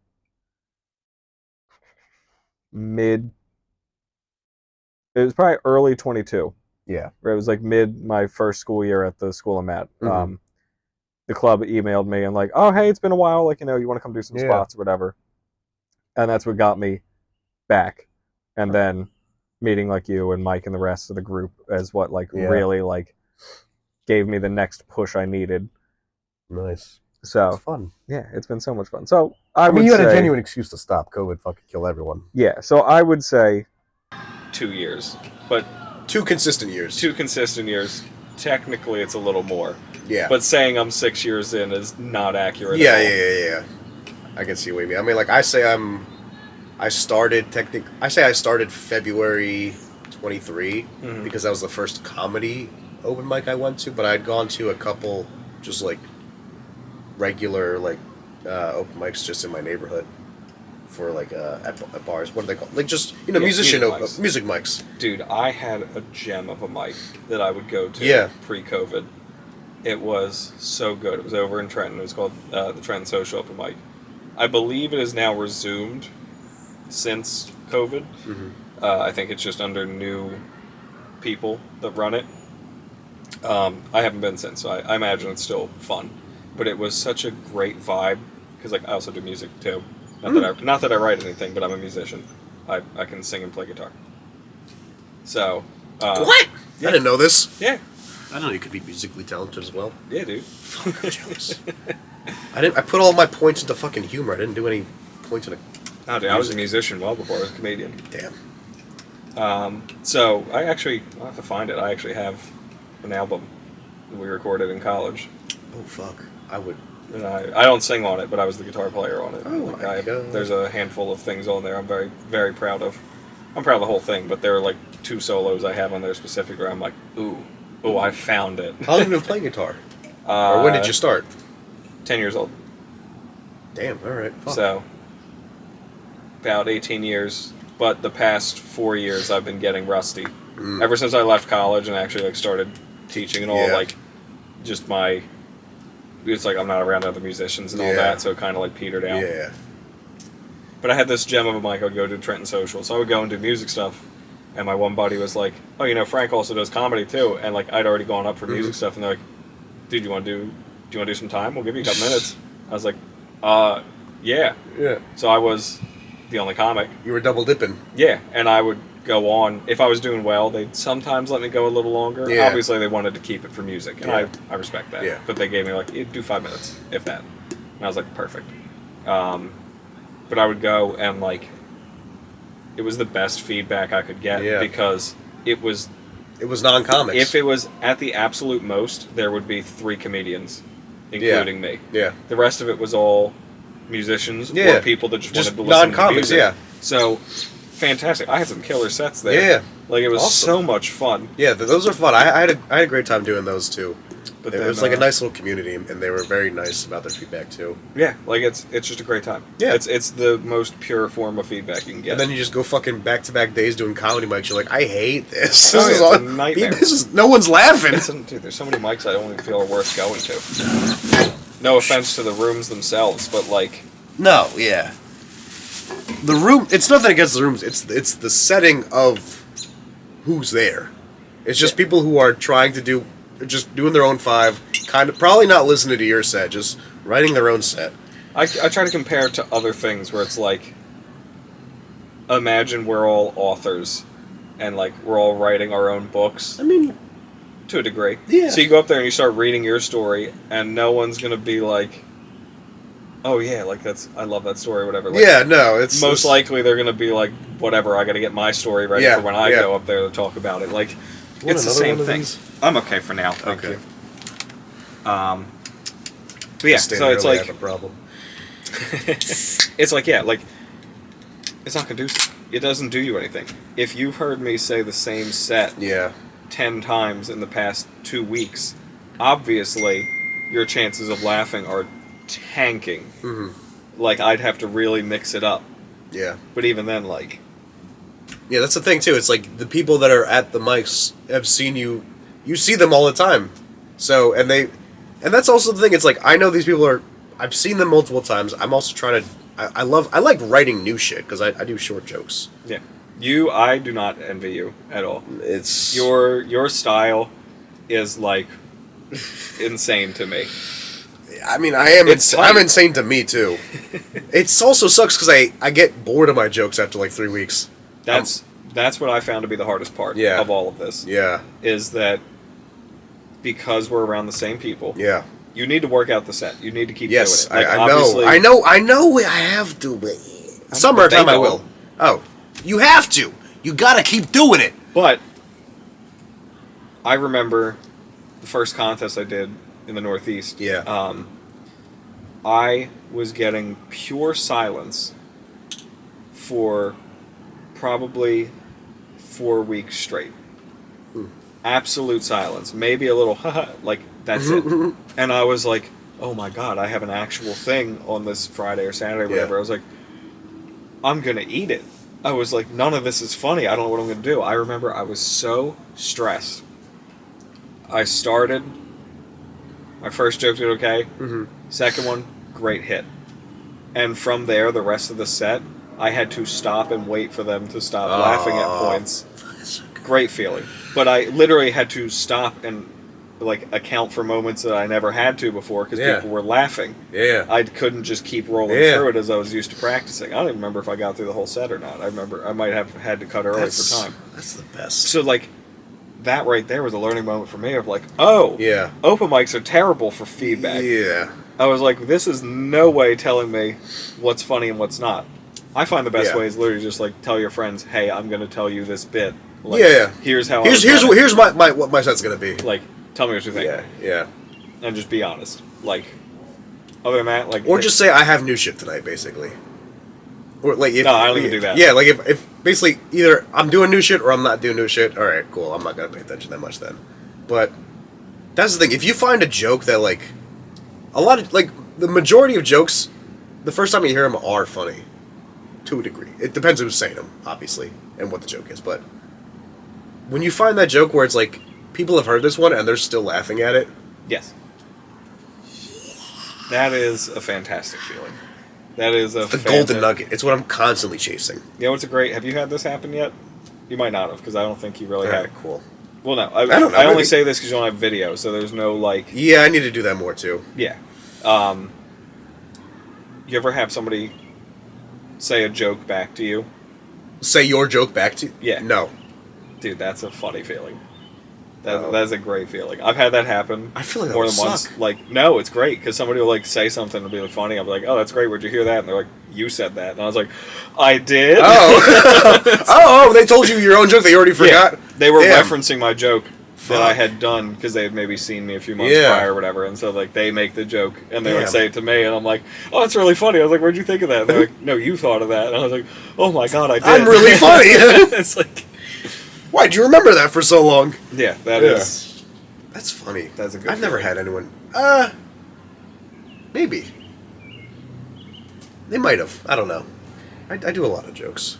early 22. Yeah. Where it was like mid my first school year at the school I'm at. The club emailed me and like, oh, hey, it's been a while. Like, you know, you want to come do some spots or whatever. And that's what got me back. And then meeting like you and Mike and the rest of the group as what like really like gave me the next push I needed. Nice. So it's fun. Yeah, it's been so much fun. So I mean, you had a genuine excuse to stop. COVID fucking kill everyone. Yeah. So I would say 2 years, but 2 consistent years. 2 consistent years. technically it's a little more. Yeah. But saying I'm 6 years in is not accurate Yeah, at all. yeah. I can see what you mean. I mean, like, I started February 23 because that was the first comedy open mic I went to, but I'd gone to a couple just, like, regular, like, open mics just in my neighborhood for, like, at bars. What are they called? Like, just, music mics. Dude, I had a gem of a mic that I would go to pre-COVID. It was so good. It was over in Trenton. It was called the Trenton Social Open Mic. I believe it is now resumed since COVID. I think it's just under new people that run it. I haven't been since, so I imagine it's still fun. But it was such a great vibe, because like I also do music too. Not that I write anything, but I'm a musician. I can sing and play guitar. So what? Yeah. I didn't know this. Yeah. I didn't know you could be musically talented as well. Yeah, dude. Fuck, I'm jealous. I put all my points into fucking humor. I didn't do any points into. Oh, dude, I was a musician well before I was a comedian. Damn. So I'll have to find it. I actually have an album that we recorded in college. Oh fuck, I would. And I don't sing on it, but I was the guitar player on it. Oh my God. There's a handful of things on there I'm very, very proud of. I'm proud of the whole thing, but there are like 2 solos I have on there specific where I'm like, ooh, I found it. How long have you been playing guitar? Or when did you start? 10 years old. Damn, alright. So, about 18 years, but the past 4 years I've been getting rusty. Ever since I left college and actually like started teaching and all, like, just it's like I'm not around other musicians and all that, so it kind of like petered out. Yeah. But I had this gem of a mic. I would go to Trenton Social, so I would go and do music stuff. And my one buddy was like, "Oh, Frank also does comedy too." And like I'd already gone up for music stuff, and they're like, "Dude, do you want to do some time? We'll give you a couple minutes." I was like, yeah." Yeah. So I was the only comic. You were double dipping. Yeah, and I would go on. If I was doing well, they'd sometimes let me go a little longer. Yeah. Obviously, they wanted to keep it for music, and I respect that. Yeah. But they gave me like, do 5 minutes, if that. And I was like, perfect. But I would go and like, it was the best feedback I could get because it was non-comics. If it was at the absolute most, there would be 3 comedians, including me. Yeah. The rest of it was all musicians or people that just wanted to listen non-comics, to music. So, fantastic. I had some killer sets there. Yeah. Like, it was so much fun. Yeah, those are fun. I had a great time doing those too. But it was like a nice little community, and they were very nice about their feedback too. Yeah, like it's just a great time. Yeah, it's the most pure form of feedback you can get. And then you just go fucking back-to-back days doing comedy mics. You're like, I hate this. This is a nightmare. No one's laughing. Dude, there's so many mics I don't even feel are worth going to. No offense to the rooms themselves, but like. No, yeah. The room. It's nothing against the rooms. It's the setting of who's there. It's just people who are trying to do. Just doing their own 5, kind of probably not listening to your set, just writing their own set. I try to compare it to other things where it's like, imagine we're all authors, and like we're all writing our own books. I mean, to a degree. Yeah. So you go up there and you start reading your story, and no one's gonna be like, "Oh yeah, like I love that story," or whatever. Like, yeah, no, it's most likely they're gonna be like, "Whatever, I got to get my story ready for when I go up there to talk about it." Like. It's the same thing. I'm okay for now. Thank you. But yeah, so it's like have a problem. it's like like it's not conducive. It doesn't do you anything. If you've heard me say the same set 10 times in the past 2 weeks, obviously your chances of laughing are tanking. Mm-hmm. Like I'd have to really mix it up. Yeah. But even then, like. Yeah, that's the thing too. It's like the people that are at the mics have seen you. You see them all the time. So and that's also the thing. It's like I know these people are. I've seen them multiple times. I'm also trying to. I like writing new shit because I do short jokes. Yeah, I do not envy you at all. It's your style is like insane to me. I mean, I'm insane to me too. It also sucks because I get bored of my jokes after like 3 weeks. That's what I found to be the hardest part of all of this. Yeah. Is that because we're around the same people. Yeah. You need to work out the set. You need to keep doing it. Like, I know I have to, but summertime I will. Oh. You have to. You gotta keep doing it. But I remember the first contest I did in the Northeast. Yeah. I was getting pure silence for probably 4 weeks straight. Absolute silence. Maybe a little, like, that's it. And I was like, oh my god, I have an actual thing on this Friday or Saturday or whatever. Yeah. I was like, I'm going to eat it. I was like, none of this is funny. I don't know what I'm going to do. I remember I was so stressed. I started. My first joke did okay. Mm-hmm. Second one, great hit. And from there, the rest of the set, I had to stop and wait for them to stop laughing at points. Great feeling. But I literally had to stop and like account for moments that I never had to before because people were laughing. Yeah. I couldn't just keep rolling through it as I was used to practicing. I don't even remember if I got through the whole set or not. I remember I might have had to cut early for time. That's the best. So like that right there was a learning moment for me of like, oh, yeah, open mics are terrible for feedback. Yeah. I was like, this is no way telling me what's funny and what's not. I find the best way is literally just like tell your friends, hey, I'm going to tell you this bit. Like, here's how. Here's my what my set's gonna be. Like, tell me what you think. Yeah. And just be honest. Like, other than that, like, or just say I have new shit tonight, basically. Or like, if, no, I don't even do that. Yeah, like if basically either I'm doing new shit or I'm not doing new shit. All right, cool. I'm not gonna pay attention that much then. But that's the thing. If you find a joke that like a lot of like the majority of jokes, the first time you hear them are funny, to a degree. It depends who's saying them, obviously, and what the joke is, but. When you find that joke where it's like, people have heard this one and they're still laughing at it. Yes. That is a fantastic feeling. That is a golden nugget. It's what I'm constantly chasing. Yeah, what's a great... Have you had this happen yet? You might not have, because I don't think you really have. Cool. Well, no. I don't know. I only say this because you don't have video, so there's no, like... Yeah, I need to do that more, too. Yeah. You ever have somebody say a joke back to you? Say your joke back to you? Yeah. No. Dude, that's a funny feeling. That's a great feeling. I've had that happen. I feel like that more would than once. suck. Like, no, it's great because somebody will like say something and be like, funny. I'll be like, oh, that's great. Where'd you hear that? And they're like, you said that. And I was like, I did. Oh, they told you your own joke that you already forgot. Yeah, they were referencing my joke that I had done because they had maybe seen me a few months prior or whatever, and so like they make the joke and they like say it to me, and I'm like, oh, that's really funny. I was like, where'd you think of that? And they're like, no, you thought of that. And I was like, oh my god, I did. I'm really funny. It's like. Why'd you remember that for so long? Yeah, that is. That's funny. That's a good. I've never had anyone. Maybe. They might have. I don't know. I do a lot of jokes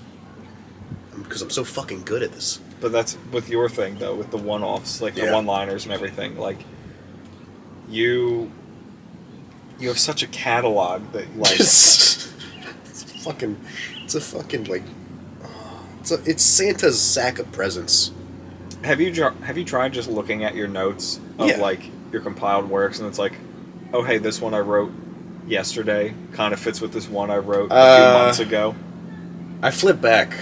because I'm so fucking good at this. But that's with your thing though, with the one-offs, like the one-liners and everything. Like you have such a catalog that like it's a fucking like. It's Santa's sack of presents. Have you tried just looking at your notes of like your compiled works, and it's like, oh hey, this one I wrote yesterday kind of fits with this one I wrote a few months ago. I flip back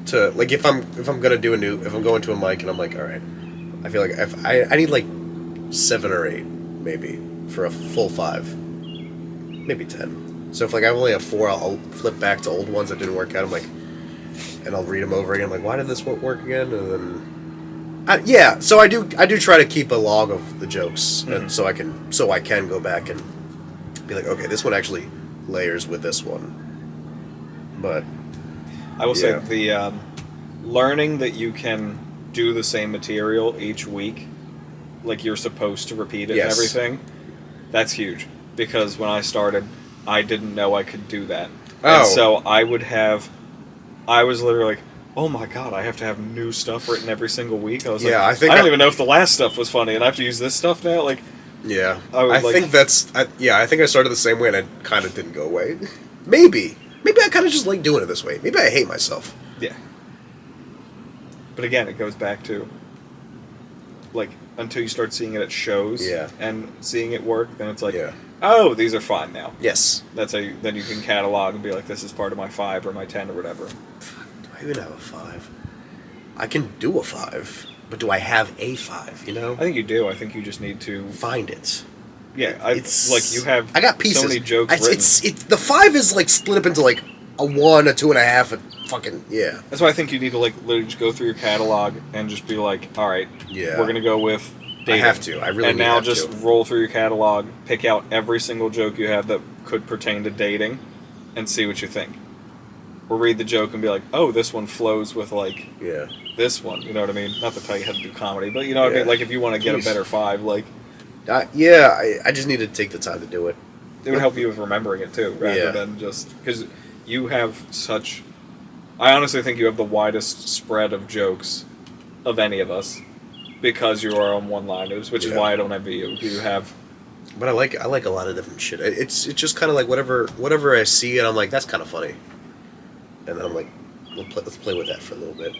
to like if I'm going to a mic and I'm like, all right, I feel like if I need like 7 or 8 maybe for a full 5, maybe 10. So if like I only have 4, I'll flip back to old ones that didn't work out. I'm like. And I'll read them over again. I'm like, why did this work again? And then, so I do try to keep a log of the jokes, and so I can go back and be like, okay, this one actually layers with this one. But I will say the learning that you can do the same material each week, like you're supposed to repeat it and everything, that's huge. Because when I started, I didn't know I could do that, and so I was literally like, oh my god, I have to have new stuff written every single week. I was like, I don't even know if the last stuff was funny, and I have to use this stuff now? Like, yeah. I think I started the same way, and it kind of didn't go away. Maybe I kind of just like doing it this way. Maybe I hate myself. Yeah. But again, it goes back to, like, until you start seeing it at shows and seeing it work, then it's like, oh, these are fine now. Yes. That's how then you can catalog and be like, this is part of my 5 or my 10 or whatever. Do I even have a 5? I can do a 5, but do I have a 5, you know? I think you do. I think you just need to... find it. Yeah, it's like you have I got pieces. So many jokes written. The 5 is like split up into like a 1, a 2.5, a fucking, That's why I think you need to like literally just go through your catalog and just be like, all right, we're going to go with dating. have to. I really and need now have just to. roll through your catalog, pick out every single joke you have that could pertain to dating, and see what you think. Or read the joke and be like, oh, this one flows with like Yeah. this one. You know what I mean? Not to tell you how to do comedy, but you know what I Yeah. mean. Like if you want to get a Jeez. better 5, like I just need to take the time to do it. it would help you with remembering it too, rather Yeah. than just because you have such. I honestly think you have the widest spread of jokes of any of us because you are on one-liners, which is Yeah. why I don't envy you. You have. But I like a lot of different shit. It's just kind of like whatever I see, and I'm like, that's kind of funny. And then I'm like, let's play with that for a little bit.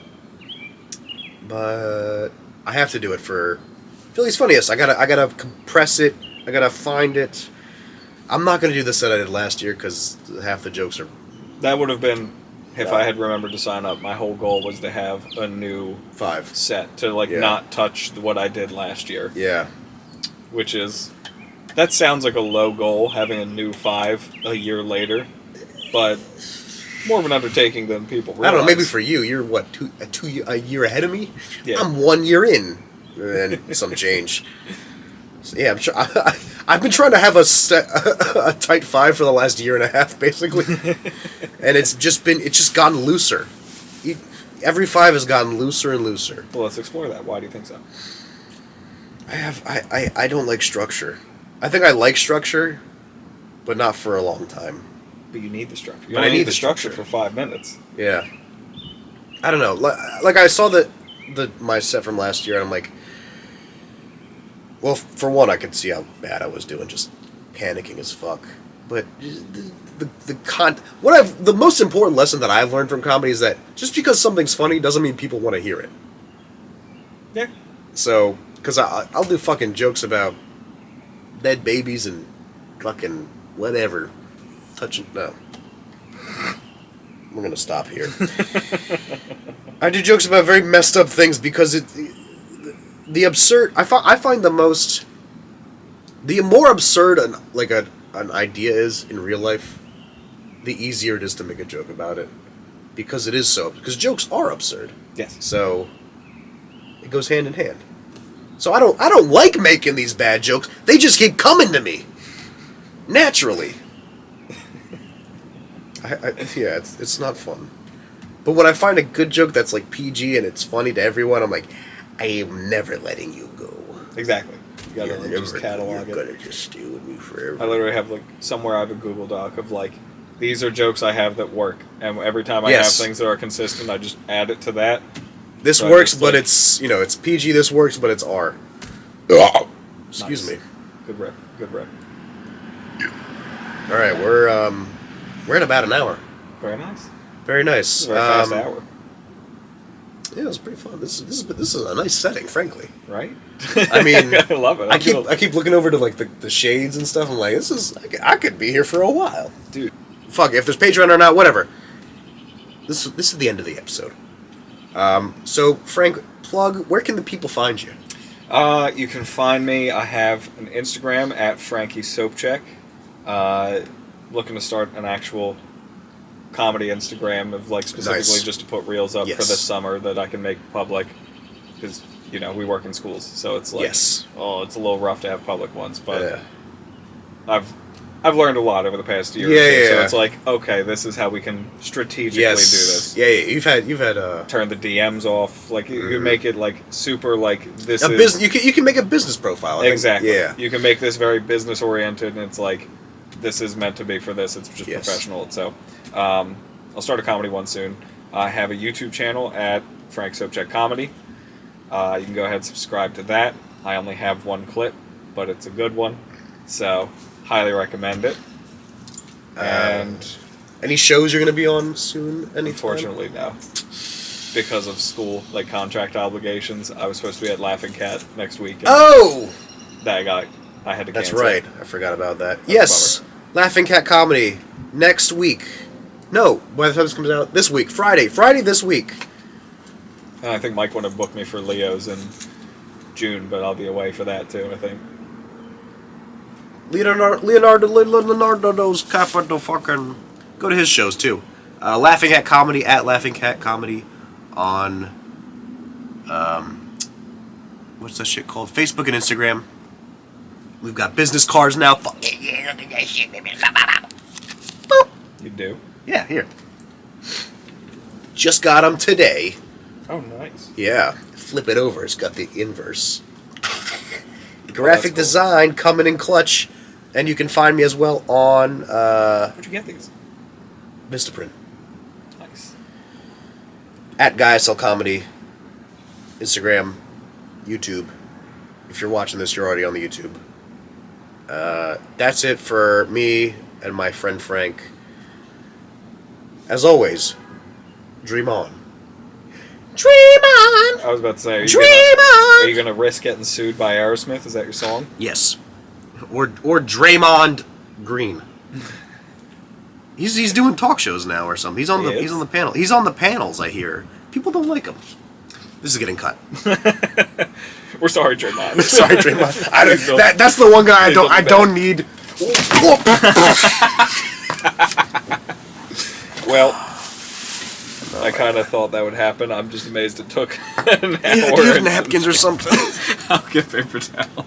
But I have to do it for Philly's Funniest. I gotta compress it. I gotta find it. I'm not gonna do this that I did last year because half the jokes are That would have been if I had remembered to sign up. My whole goal was to have a new 5. set to like Yeah. not touch what I did last year, Yeah. which is that sounds like a low goal having a new 5 a year later, but more of an undertaking than people realize. I don't know. Maybe for you, you're what a year ahead of me. Yeah. I'm 1 year in, and some change. So, yeah, I'm sure. I've been trying to have a tight 5 for the last year and a half, basically, and it's just gotten looser. Every 5 has gotten looser and looser. Well, let's explore that. Why do you think so? I don't like structure. I think I like structure, but not for a long time. But you need the structure. You But only I need the the structure structure. for 5 minutes. Yeah. I don't know. Like I saw my set from last year, and I'm like, well, for one, I could see how bad I was doing, just panicking as fuck. But the most important lesson that I've learned from comedy is that just because something's funny doesn't mean people want to hear it. Yeah. So, because I'll do fucking jokes about dead babies and fucking whatever. No. We're gonna stop here. I do jokes about very messed up things because the absurd. I find the more absurd an idea is in real life, the easier it is to make a joke about it, because it is so. Because jokes are absurd. Yes. So it goes hand in hand. So I don't like making these bad jokes. They just keep coming to me naturally. Yeah, it's not fun. But when I find a good joke that's like PG and it's funny to everyone, I'm like, I am never letting you go. Exactly. You gotta You're just catalog you're it. gonna just stay with me forever. I literally have like somewhere I have a Google Doc of like these are jokes I have that work, and every time I Yes. have things that are consistent, I just add it to that. This So works, just, but like- it's PG. This works, but it's R. Excuse Nice. me. Good rep. Good rep. All right, we're at about an hour. Very nice. Very nice. Very fast hour, Yeah, it was pretty fun. This is a nice setting, frankly. right? I mean, I love it. I keep looking over to like the shades and stuff. I'm like, I could be here for a while, dude. Fuck, if there's Patreon or not, whatever. This is the end of the episode. So Frank, plug. Where can the people find you? You can find me. I have an Instagram at Frankie Sopcak. Looking to start an actual comedy Instagram of like specifically Nice. just to put reels up Yes. for this summer that I can make public because we work in schools, so it's like Yes. it's a little rough to have public ones, but Yeah. I've learned a lot over the past year. Yeah, or so, yeah, so yeah. it's like okay, this is how we can strategically Yes. do this. Yeah, you've had Turn the DMs off. Like you Mhm. make it like super like this a is business. You can make a business profile. I think. exactly. Yeah. You can make this very business oriented, and it's like this is meant to be for this. It's just Yes. professional. So I'll start a comedy one soon. I have a YouTube channel at Frank Sopcak Comedy. You can go ahead and subscribe to that. I only have one clip, but it's a good one, so highly recommend it. And Any shows you're going to be on soon? unfortunately, no. Because of school, like contract obligations, I was supposed to be at Laughing Cat next week. And Oh, I had to that's cancel. right. I forgot about that. That's a Yes, Laughing Cat Comedy next week. No, by the time this comes out, this week, Friday this week. And I think Mike would have booked me for Leo's in June, but I'll be away for that too, I think. Leonardo's capital fucking. Go to his shows too. Laughing Cat Comedy at Laughing Cat Comedy on what's that shit called? Facebook and Instagram. We've got business cards now. You do? Yeah, here. Just got them today. Oh, nice. Yeah. Flip it over. It's got the inverse. Graphic design coming in clutch. And you can find me as well on Where'd you get these? Vistaprint. Nice. At Guy Sell Comedy. Instagram. YouTube. If you're watching this, you're already on the YouTube. That's it for me and my friend Frank. As always, dream on. Dream on! I was about to say, are you gonna risk getting sued by Aerosmith? Is that your song? Yes. Or Draymond Green. He's doing talk shows now or something. He's on the panel. He's on the panels, I hear. People don't like him. This is getting cut. We're sorry, Draymond. Sorry, Draymond. That's the one guy I don't need. Well, I kind of thought that would happen. I'm just amazed it took an hour. Do you have napkins or something? I'll get paper towel.